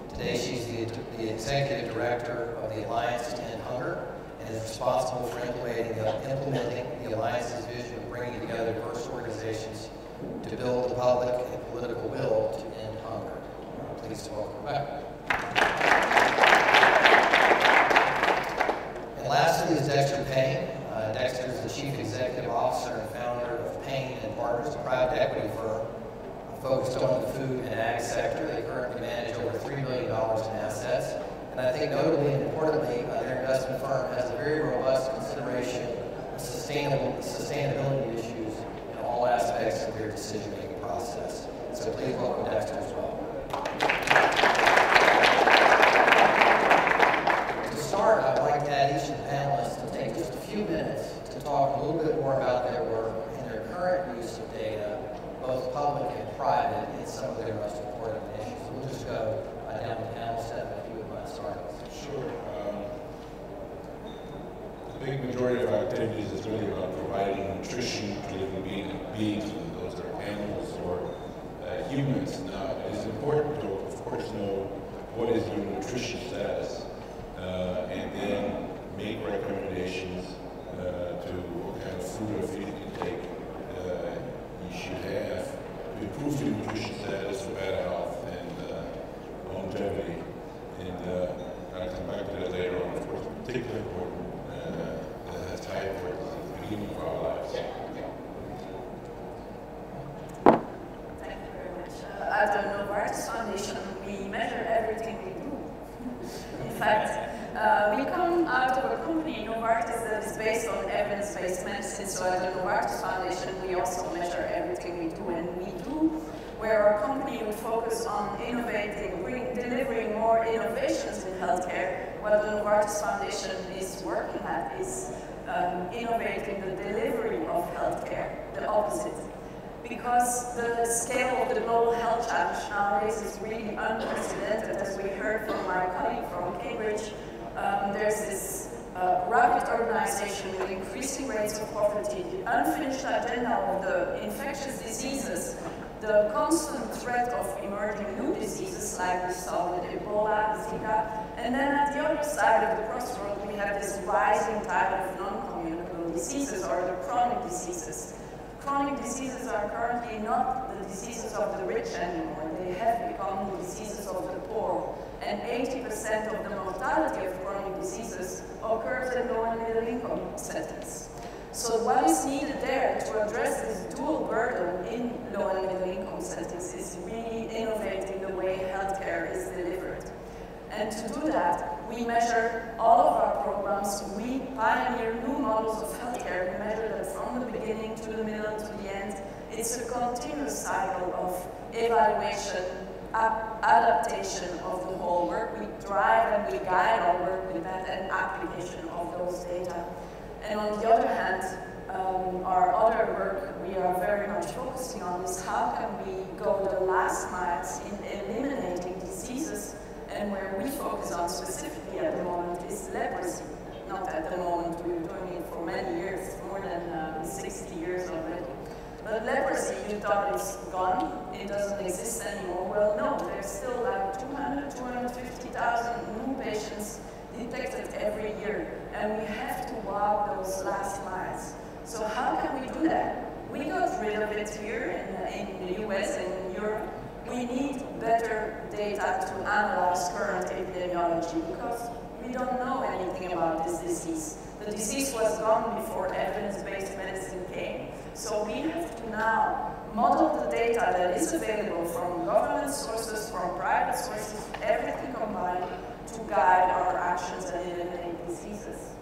Speaker 16: Today she's the Executive Director of the Alliance to End Hunger and is responsible for implementing the Alliance's vision of bringing together diverse organizations to build the public and political will to end hunger. Please welcome Rebecca. And lastly is Dexter Payne. Dexter is the Chief Executive Officer and founder of Payne & Partners, a private equity firm focused on the food and ag sector. They currently manage over $3 billion in assets. And And I think notably and importantly, their investment firm has a very robust consideration of sustainability issues in all aspects of their decision-making process. So please welcome Dexter as well. To start, I'd like to add each of the panelists to take just a few minutes to talk a little bit more about their work and their current use of data, both public and private, in some of their most important issues. So we'll just go down the panel step if you would mind starting.
Speaker 17: Sure. The big majority of our activities is really about providing nutrition to living beings, whether those are animals or humans. Now, it is important to, of course, know what is your nutrition status, and then make recommendations to what kind of food or feed intake you should have to improve your nutrition status for better health and longevity. And I'll come back to that later on. Of course, particularly important that has high importance at the beginning of our lives.
Speaker 18: Thank you very much. At the Novartis Foundation, we measure everything we do. In fact, we come out of a company, Novartis, that is based on evidence-based medicine. So at the Novartis Foundation, we also measure everything we do, and we do where our company would focus on innovating, delivering more innovations in healthcare. What the Novartis Foundation is working at is innovating the delivery of healthcare, the opposite. Because the scale of the global health challenge nowadays is really unprecedented. As we heard from my colleague from Cambridge, there's this rapid urbanization with increasing rates of poverty, the unfinished agenda of the infectious diseases, the constant threat of emerging new diseases like we saw with Ebola, Zika, and then at the other side of the crossroad we have this rising tide of non-communicable diseases, or the chronic diseases. Chronic diseases are currently not the diseases of the rich anymore. They have become the diseases of the poor. And 80% of the mortality of chronic diseases occurs in low and middle income settings. So what is needed there to address this dual burden in low and middle income settings is really innovating the way healthcare is delivered. And to do that, we measure all of our programs. We pioneer new models of healthcare. We measure that from the beginning to the middle to the end. It's a continuous cycle of evaluation, adaptation of the whole work. We drive and we guide our work with that and application of those data. And on the other hand, our other work we are very much focusing on is how can we go the last miles in eliminating diseases, and where we focus on specifically at the moment is leprosy. Not at the moment, we've been doing it for many years, more than 60 years already. But leprosy, you thought it's gone, it doesn't exist anymore. Well, no, there's still like 250,000 new patients detected every year, and we have to walk those last miles. So how can we do that? We got rid of it here in the US and in Europe. We need better data to analyze current epidemiology because we don't know anything about this disease. The disease was gone before evidence-based medicine came. So we have to now model the data that is available from government sources, from private sources, everything combined to guide our actions and eliminate diseases.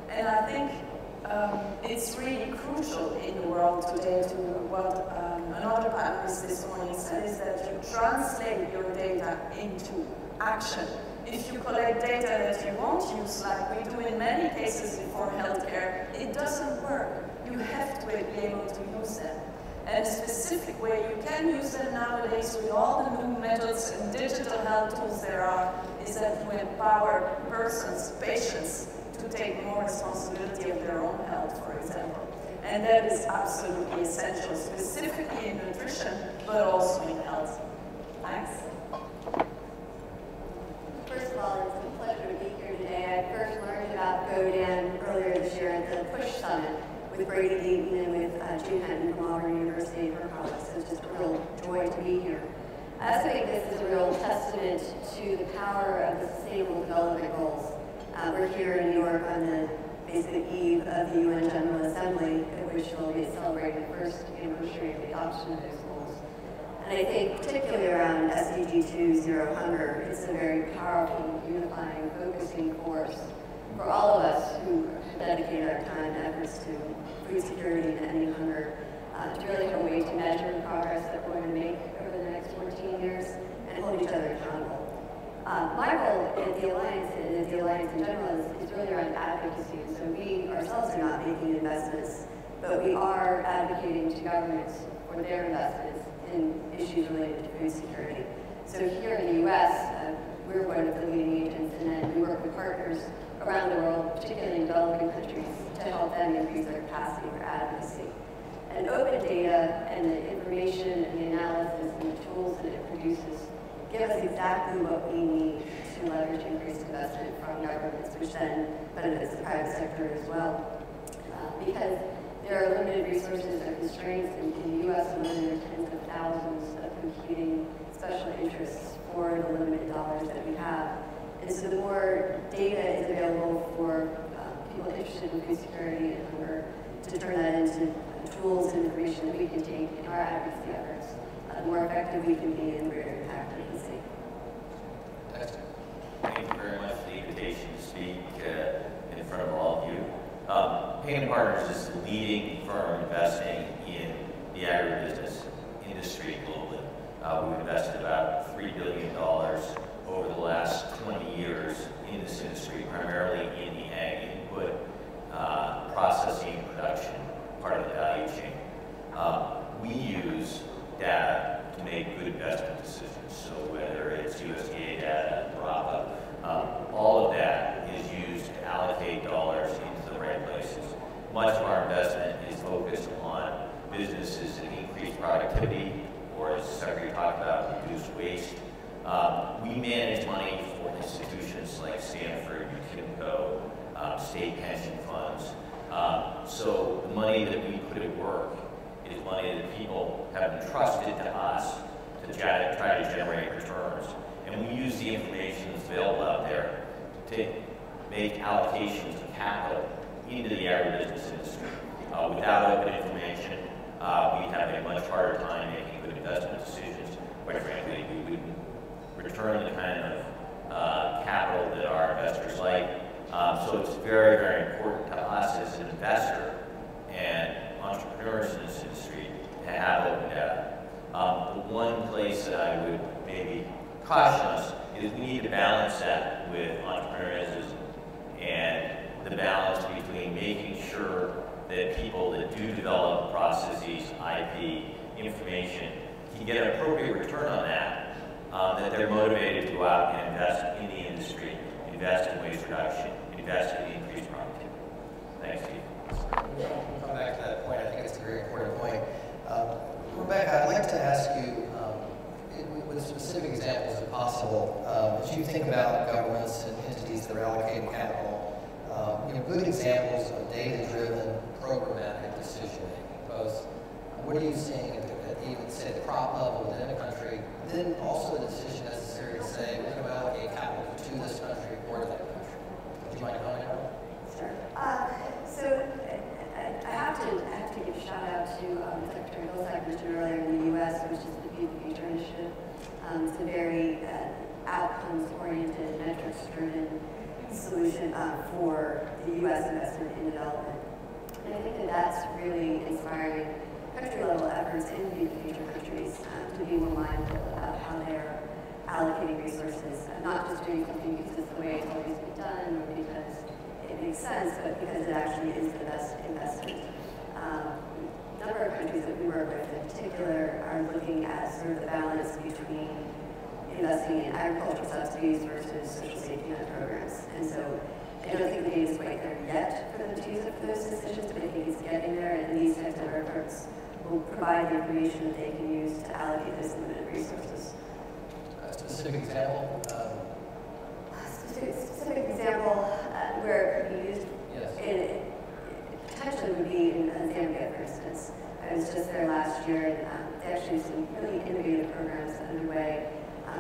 Speaker 18: And I think it's really crucial in the world today to what another panelist this morning said, is that you translate your data into action. If you collect data that you won't use, like we do in many cases for healthcare, it doesn't work. You have to be able to use them. And a specific way you can use them nowadays with all the new methods and digital health tools there are, is that you empower persons, patients, to take more responsibility of their own health, for example. And that is absolutely essential, specifically in nutrition, but also in health. Thanks.
Speaker 19: First of all, it's a pleasure to be here today. I first learned about GODAN earlier this year at the PUSH Summit with Brady Deaton and with June Henton from Auburn University and her colleagues. So it's just a real joy to be here. I also think this is a real testament to the power of the Sustainable Development Goals. We're here in New York on the basic eve of the UN General Assembly, at which we'll be celebrating the first anniversary of the adoption of those goals. And And I think particularly around SDG 2, Zero Hunger, it's a very powerful, unifying, focusing force for all of us who dedicate our time and efforts to food security and ending hunger, to really have a way to measure the progress that we're going to make over the next 14 years and hold each other accountable. My role at the Alliance, and at the Alliance in general, is really around advocacy. So we ourselves are not making investments, but we are advocating to governments for their investments in issues related to food security. So here in the U.S., we're one of the leading agents, and then we work with partners around the world, particularly in developing countries, to help them increase their capacity for advocacy. And open data and the information and the analysis and the tools that it produces give us exactly what we need to leverage increased investment from governments, which then benefits the private sector as well. Because there are limited resources or constraints in the U.S. alone, there are tens of thousands of competing special interests for the limited dollars that we have. And so the more data is available for people interested in food security and hunger to turn that into tools and information that we can take in our advocacy efforts, the more effective we can be and the greater impact we can see.
Speaker 20: Thank you very much for the invitation to speak in front of all of you. Payment Partners is the leading firm investing in the agribusiness industry globally. We've invested about $3 billion over the last 20 years in this industry, primarily in the ag input, processing, and production part of the value chain. We use data to make good investment decisions. So whether it's USDA data, RAPA, all of that is used to allocate dollars into the right places. Much of our investment is focused on businesses that increase productivity, or as the Secretary talked about, reduce waste. We manage money for institutions like Stanford, UTIMCO, state pension funds. So the money that we put at work is money that people have entrusted to us to try to generate returns. And we use the information that's available out there to make allocations of capital into the agribusiness industry. Without open information, we'd have a much harder time making good investment decisions. Quite frankly, we wouldn't return the kind of capital that our investors like. So it's very, very important to us as an investor and entrepreneurs in this industry to have open data. The one place that I would maybe caution us is we need to balance that with entrepreneurialism and the balance between making sure that people that do develop processes, IP, information, can get an appropriate return on that, that they're motivated to go out and invest in the industry, invest in waste reduction, invest in increased productivity. Thanks, Steve.
Speaker 16: We'll come back to that point. I think it's a very important point. Rebecca, I'd like to ask you, with specific examples if possible, as you think about governments and entities that are allocating capital, good examples of data-driven programmatic decision-making. Both, what are you seeing at even, say, the crop level within a country, then also the decision necessary to say, we're going to allocate capital to this country or to that country. Would you mind commenting on that?
Speaker 19: Sure. So I have to give a shout out to Secretary Vilsack mentioned earlier in the U.S., which is the Feed the Future initiative. It's a very outcomes-oriented, metrics-driven solution for the U.S. investment in development. And I think that that's really inspiring country-level efforts in Feed the Future countries to be more mindful about how they're allocating resources, not just doing something because it's the way it's always been done or because it makes sense, but because it actually is the best investment. A number of countries that we work with in particular are looking at sort of the balance between investing in agricultural subsidies versus social safety net programs. And so I don't think the data is quite there yet for them to use it for those decisions, but I think it's getting there, and these types of efforts will provide the information that they can use to allocate those limited resources.
Speaker 16: A specific example?
Speaker 19: Specific example where it could be used, yes. Potentially would be in Zambia, for instance. I was just there last year, and they actually have some really innovative programs underway.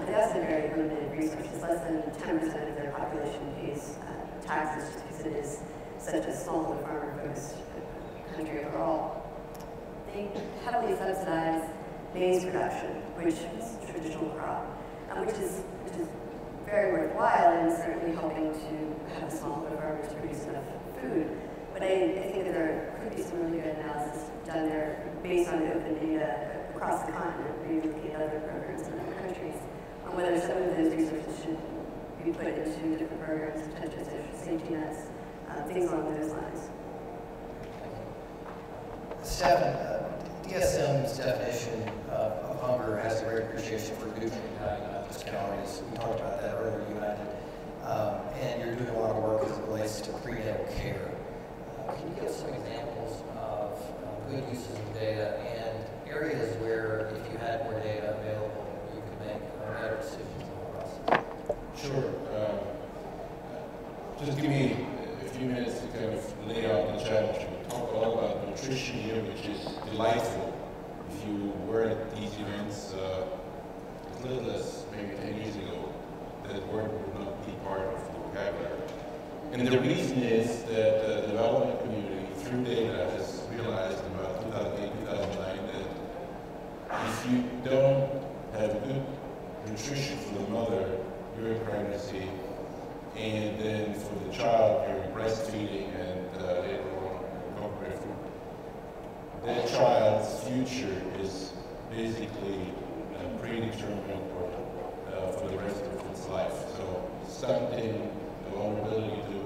Speaker 19: They also have very limited resources. Less than 10% of their population pays taxes just because it is such a small and farmer-focused country overall. They heavily subsidize maize production, which is a traditional crop, which is very worthwhile and certainly helping to have a small number of farmers produce enough food. But I think that there could be some really good analysis done there based on the open data across the continent, maybe looking at other programs in other countries, on whether some of those resources should be put into different programs, such as safety nets, things along those lines.
Speaker 16: Stephen, DSM's definition of hunger has a great appreciation for nutrient value, not just calories. We talked about that earlier, you and I did. And you're doing a lot of work as it relates to prenatal care. Can you give some examples of good uses of data and areas where, if you had more data available, you could make better decisions in the process?
Speaker 17: Sure. Just give me a few minutes to kind of lay out the challenge. We talk a lot about nutrition here, which is delightful. If you were at these events as little as maybe 10 years ago, that word would not be part of the vocabulary. And the reason is that the development community, through data, has realized in about 2008, 2009 that if you don't have good nutrition for the mother during pregnancy, and then for the child during breastfeeding and later on recovery food, that child's future is basically predetermined for the rest of its life. So stunting, the vulnerability to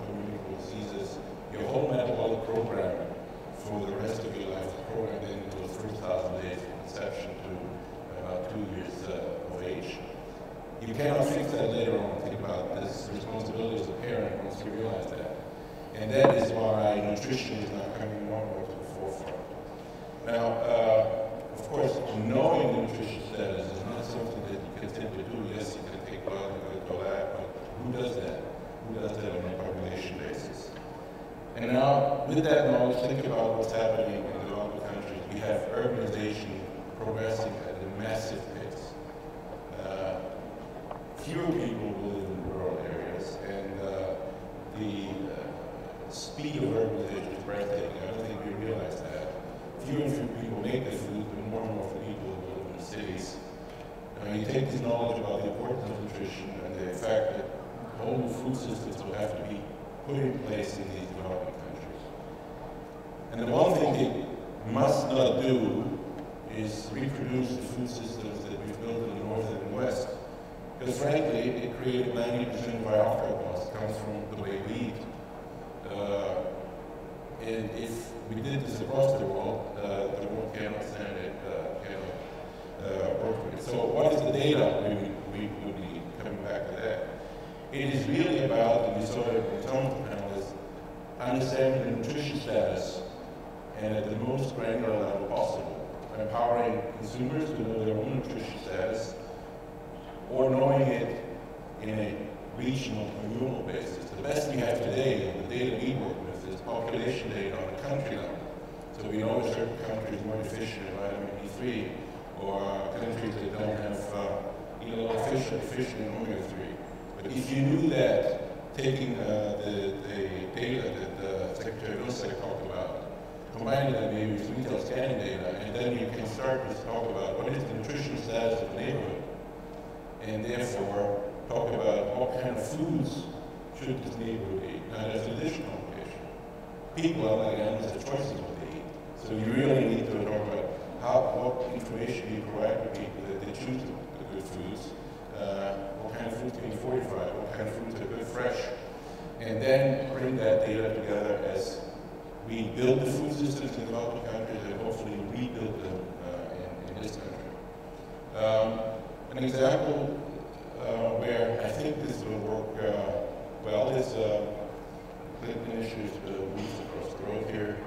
Speaker 17: communicable diseases, your whole metabolic program for the rest of your life is programmed into those first 1,000 days from conception to about 2 years of age. You cannot fix that later on. Think about this responsibility as a parent once you realize that. And that is why nutrition is not coming more and more to the forefront. Now, of course, knowing the nutrition status is not something that you can simply do. Yes, you can take blood and go to a lab, but who does that? Who does that on a population basis? And now, with that knowledge, think about what's happening in developing countries. We have urbanization progressing at a massive pace. Fewer people will live in rural areas, and the speed of urbanization is breathtaking. I don't think we realize that. Fewer and fewer people make the food, but more and more people will live in the cities. And you take this knowledge about the importance of nutrition and the fact that whole new food systems will have to be put in place in these developing countries. And the one thing they must not do is reproduce the food systems that we've built in the North and the West. Because frankly, it created 90% of our healthcare costs comes from the way we eat. And if we did this across the world cannot stand it, cannot work with it. So what is the data we would need, coming back to that? It is really about, and we saw it in some of the panelists, understanding the nutrition status and at the most granular level possible, empowering consumers to know their own nutrition status, or knowing it in a regional, communal basis. The best we have today, the data we work with, is population data on a country level. So we know a certain country is more deficient in vitamin B3, or countries that don't have eat a lot of fish are deficient in omega-3. But if you knew that, taking the data that Secretary Vilsack talked about, combining that maybe with retail scanning data, and then you can start to talk about what is the nutritional status of the neighborhood, and therefore talk about what kind of foods should this neighborhood eat. Now there's an additional implication. People are like animals, have choices what they eat. So you really need to talk about what information you provide to people that they choose the good foods, what kind of foods can be fortified, what kind of foods are good fresh, and then bring that data together as we build the food systems in developing countries and hopefully rebuild them in this country. An example where I think this will work well is Clinton Initiative moves across the road here.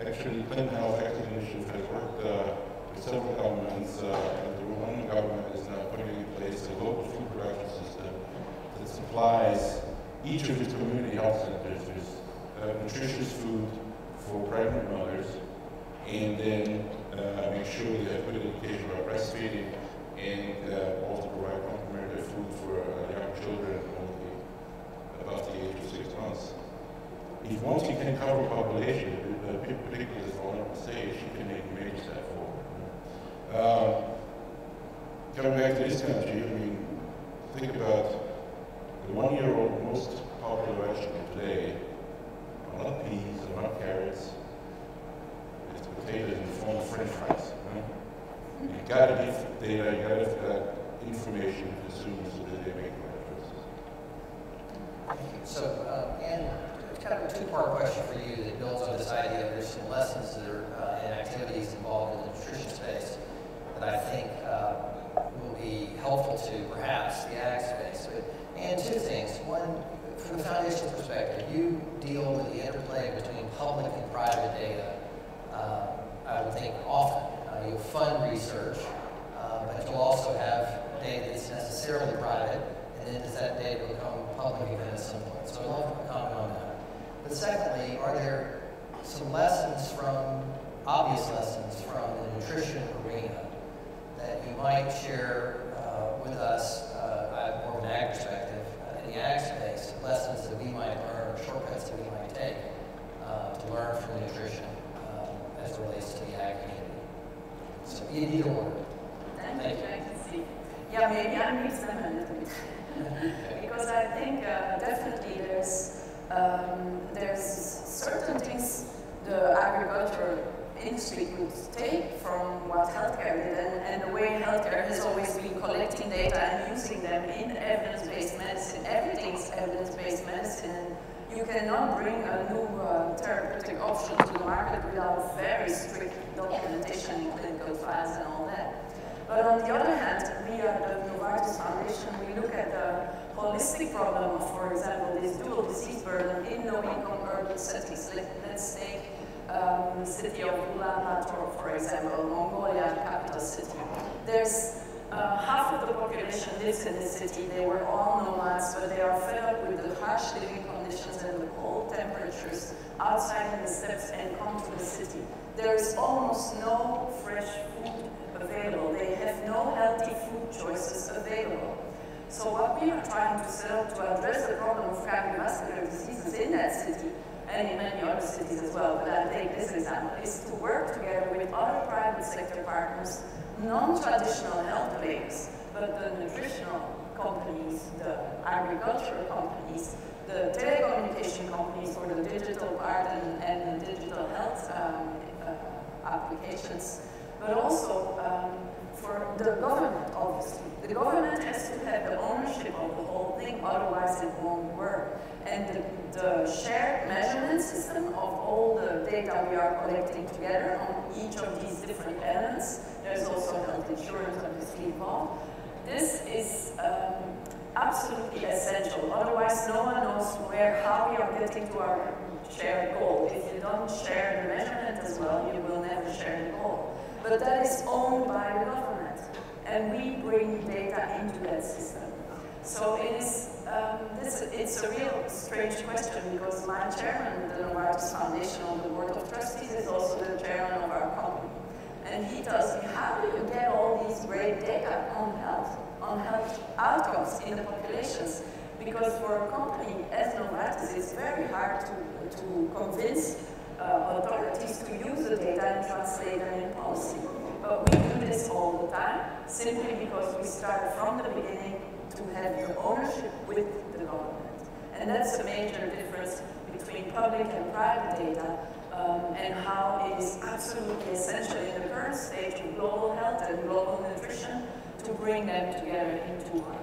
Speaker 17: Actually, Clinton Health Action Initiative has worked with several governments, and the Rwandan government is now putting in place a local food production system that supplies each of its community health centers with nutritious food for pregnant mothers, and then make sure they have good education about breastfeeding, and also provide complementary food for young children only about the age of 6 months. If once you can cover population, particularly this vulnerable stage, you can make a major step forward. Coming back to this country, I mean, think about the 1-year-old most popular vegetable today are not peas, or not carrots, it's potatoes in the form of French fries. Right? You've got to give data, you've got to give that information to consumers so that they make the right choices.
Speaker 16: So, Anne, kind of a two-part question for you that builds on this idea of there's some lessons that are and activities involved in the nutrition space that I think will be helpful to perhaps the ag space. And two things. One, from the foundation perspective, you deal with the interplay between public and private data. I would think often. You'll fund research, but you'll also have data that's necessarily private, and then does that data become public again at some point? So I'd love to comment on that. But secondly, are there some lessons obvious lessons from the nutrition arena that you might share with us, more of an ag perspective, in the ag space, lessons that we might learn or shortcuts that we might take to learn from nutrition as it relates to the ag community? So either order.
Speaker 18: Thank you. I can see. Yeah, maybe I mix them a little bit. Because I think definitely there's certain things the agriculture industry could take from what healthcare did, and the way healthcare has always been collecting data and using them in evidence-based medicine. Everything's evidence-based medicine, and you cannot bring a new therapeutic option to the market without very strict documentation in clinical trials and all that. But on the other hand, we at the Novartis Foundation, we look at the holistic problem of, for example, this dual disease burden in low-income urban settings. Let's take the city of Ulaanbaatar, for example, Mongolia, capital city. There's half of the population lives in this city. They were all nomads, but they are fed up with the harsh living conditions and the cold temperatures outside in the steppes and come to the city. There is almost no fresh food available. They have no healthy food choices available. So what we are trying to set up to address the problem of cardiovascular diseases in that city, and in many other cities as well, but I'll take this example, is to work together with other private sector partners, non-traditional health players, but the nutritional companies, the agricultural companies, the telecommunication companies for the digital part and the digital health applications, but also for the government, obviously. The government has to have the ownership of the whole thing, otherwise it won't work. And the shared measurement system of all the data we are collecting together on each of these different elements, there's also health insurance obviously involved. This is absolutely essential. Otherwise, no one knows how we are getting to our shared goal. If you don't share the measurement as well, you will never share the goal. But that is owned by the government, and we bring data into that system. So it is, it's a real strange question, because my chairman of the Novartis Foundation on the Board of Trustees is also the chairman of our company. And he tells me, how do you get all these great data on health outcomes in the populations? Because for a company as Novartis, it's very hard to convince authorities to use the data and translate them in policy. But we do this all the time, simply because we start from the beginning to have the ownership with the government. And that's a major difference between public and private data, and how it is absolutely essential in the current stage of global health and global nutrition to bring them together into one.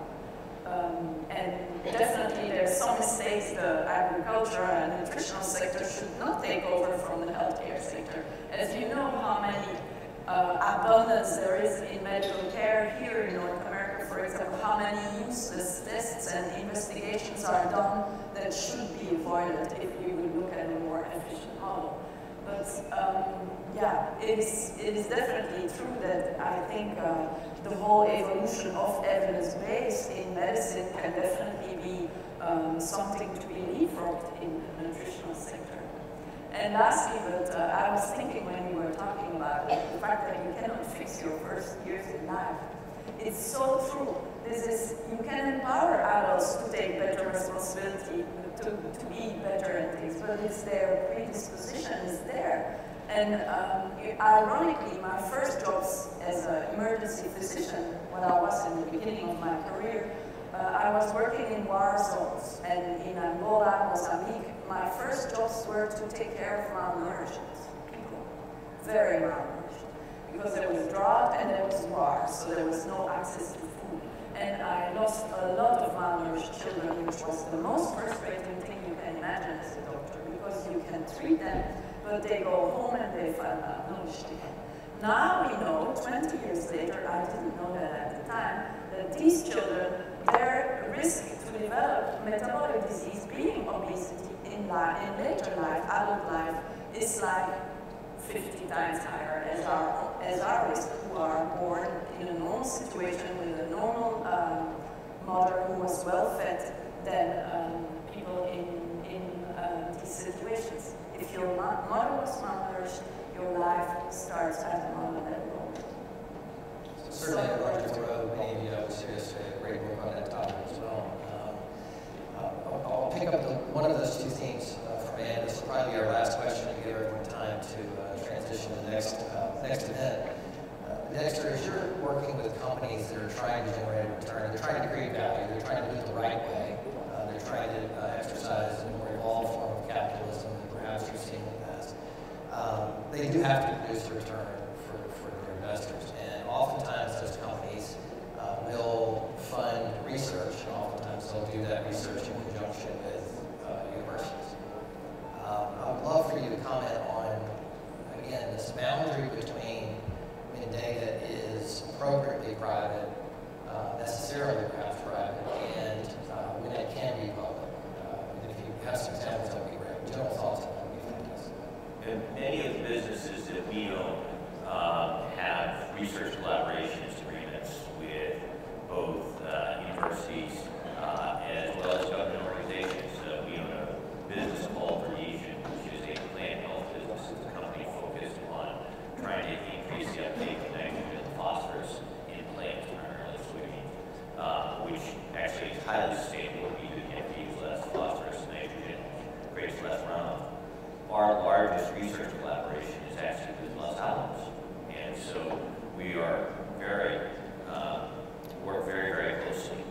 Speaker 18: And definitely there's some mistakes the agriculture and nutritional sector should not take over from the healthcare sector. As you know how many abundance there is in medical care here in North America, for example, how many useless tests and investigations are done that should be avoided if we would look at a more efficient model. But yeah, it is definitely true that I think the whole evolution of evidence-based in medicine can definitely be something to be leapfrogged in the nutritional sector. And lastly, but I was thinking when you were talking about the fact that you cannot fix your first years in life. It's so true. You can empower adults to take better responsibility, to be better and things, but it's their predisposition is there. And ironically, my first jobs as an emergency physician, when I was in the beginning of my career, I was working in war zones, and in Angola, Mozambique, my first jobs were to take care of malnourished people, very malnourished, because there was drought and there was war, so there was no access to food. And I lost a lot of malnourished children, which was the most frustrating thing you can imagine as a doctor, because you can treat them, but they go home and they find malnourished again. Now we know, 20 years later, I didn't know that at the time, that these children, their risk to develop metabolic disease, being obesity in later life, adult life, is like 50 times higher as our risk, who are born in a normal situation with a normal mother who was well fed than people in these situations. If your mother was malnourished, your life starts at a moment that low.
Speaker 16: Certainly, Roger Thoreau, many of you know, was yesterday, a great work on that topic as well. I'll pick up one of those two themes from Anne. This will probably be our last question to give everyone time to transition to the next event. Dexter, as you're working with companies that are trying to generate a return, they're trying to create value, they're trying to do it the right way, they're trying to exercise a more evolved form of capitalism than perhaps you've seen in the past. They do have to produce a return for their investors. And oftentimes those companies will fund research, and oftentimes they'll do that research in conjunction with universities. I would love for you to comment on, again, this boundary between when data is appropriately private, necessarily perhaps private, and when it can be public. If you have some examples, that would be great. General thoughts on that would be fantastic.
Speaker 20: And many of the businesses that we own have research collaborations agreements with both universities as well as government organizations. We own a business called Region, which is a plant health business. It's a company focused on trying to increase the uptake of nitrogen and phosphorus in plants, primarily soybean, which actually is highly sustainable. We have to use less phosphorus and nitrogen, creates less runoff. Our largest research collaboration is actually with Los Alamos. And so we are work very, very closely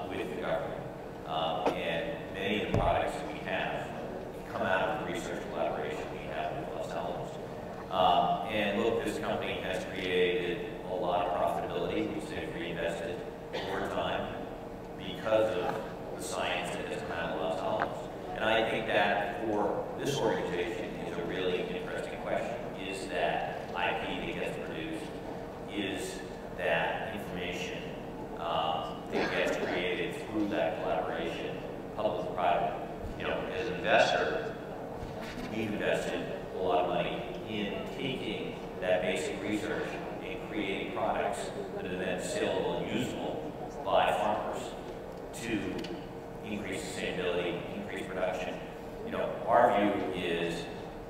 Speaker 20: with the government. And many of the products that we have come out of the research collaboration we have with Los Alamos. And look, this company has created a lot of profitability, which they've reinvested over time because of the science that has come out of Los Alamos. And I think that for this organization is a really interesting question. Is that IP that gets produced, is that information that gets created through that collaboration, public-private? You know, as an investor, we've invested a lot of money in taking that basic research and creating products that are then saleable and usable by farmers to increase sustainability, increase production. You know, our view is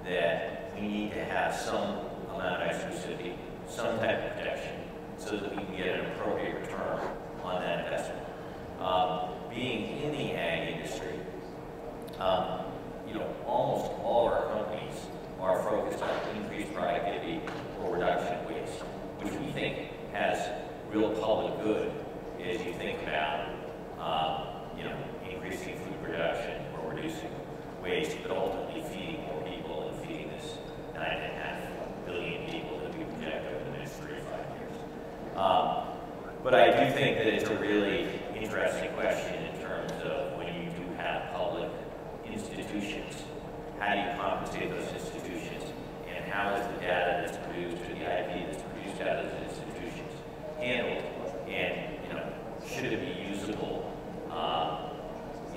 Speaker 20: that we need to have some amount of exclusivity, some type of protection, so that we can get an appropriate return on that investment. Being in the ag industry, you know, almost all of our companies are focused on increased productivity or reduction of waste, which we think has real public good as you think about, you know, increasing food production or reducing waste, but ultimately feeding more people and feeding this 9.5 billion people that we project over the next 35 years. But I do think that it's a really interesting question in terms of when you do have public institutions, how do you compensate those institutions, and how is the data that's produced or the IP that's produced out of those institutions handled, and, you know, should it be usable,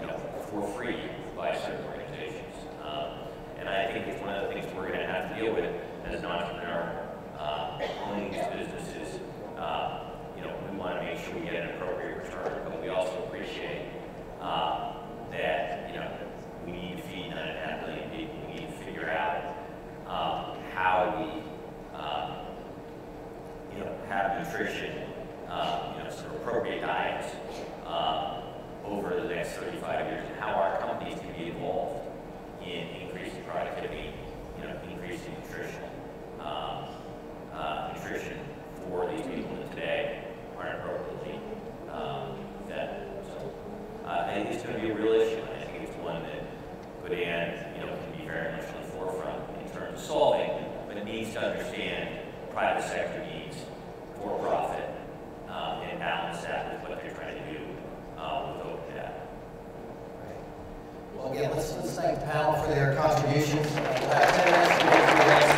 Speaker 20: you know, for free by certain organizations? And I think it's one of the things we're going to have to deal with as an entrepreneur owning these businesses. You know, we want to make sure we get an appropriate return, but we also appreciate that, you know, we need to feed 9.5 billion people. We need to figure out how we, you know, have nutrition, you know, sort of appropriate diets over the next 35 years, and how our companies can be involved in increasing productivity increasing nutrition for these people that today aren't appropriately fed. So it's going to be a real issue, and I think it's one that GODAN, can be very much on the forefront in terms of solving, but it needs to understand private sector needs, for profit, and balance that with what they're trying to do with open data.
Speaker 16: Well, again, let's thank the panel for their contributions. We'll have 10 minutes to go through the next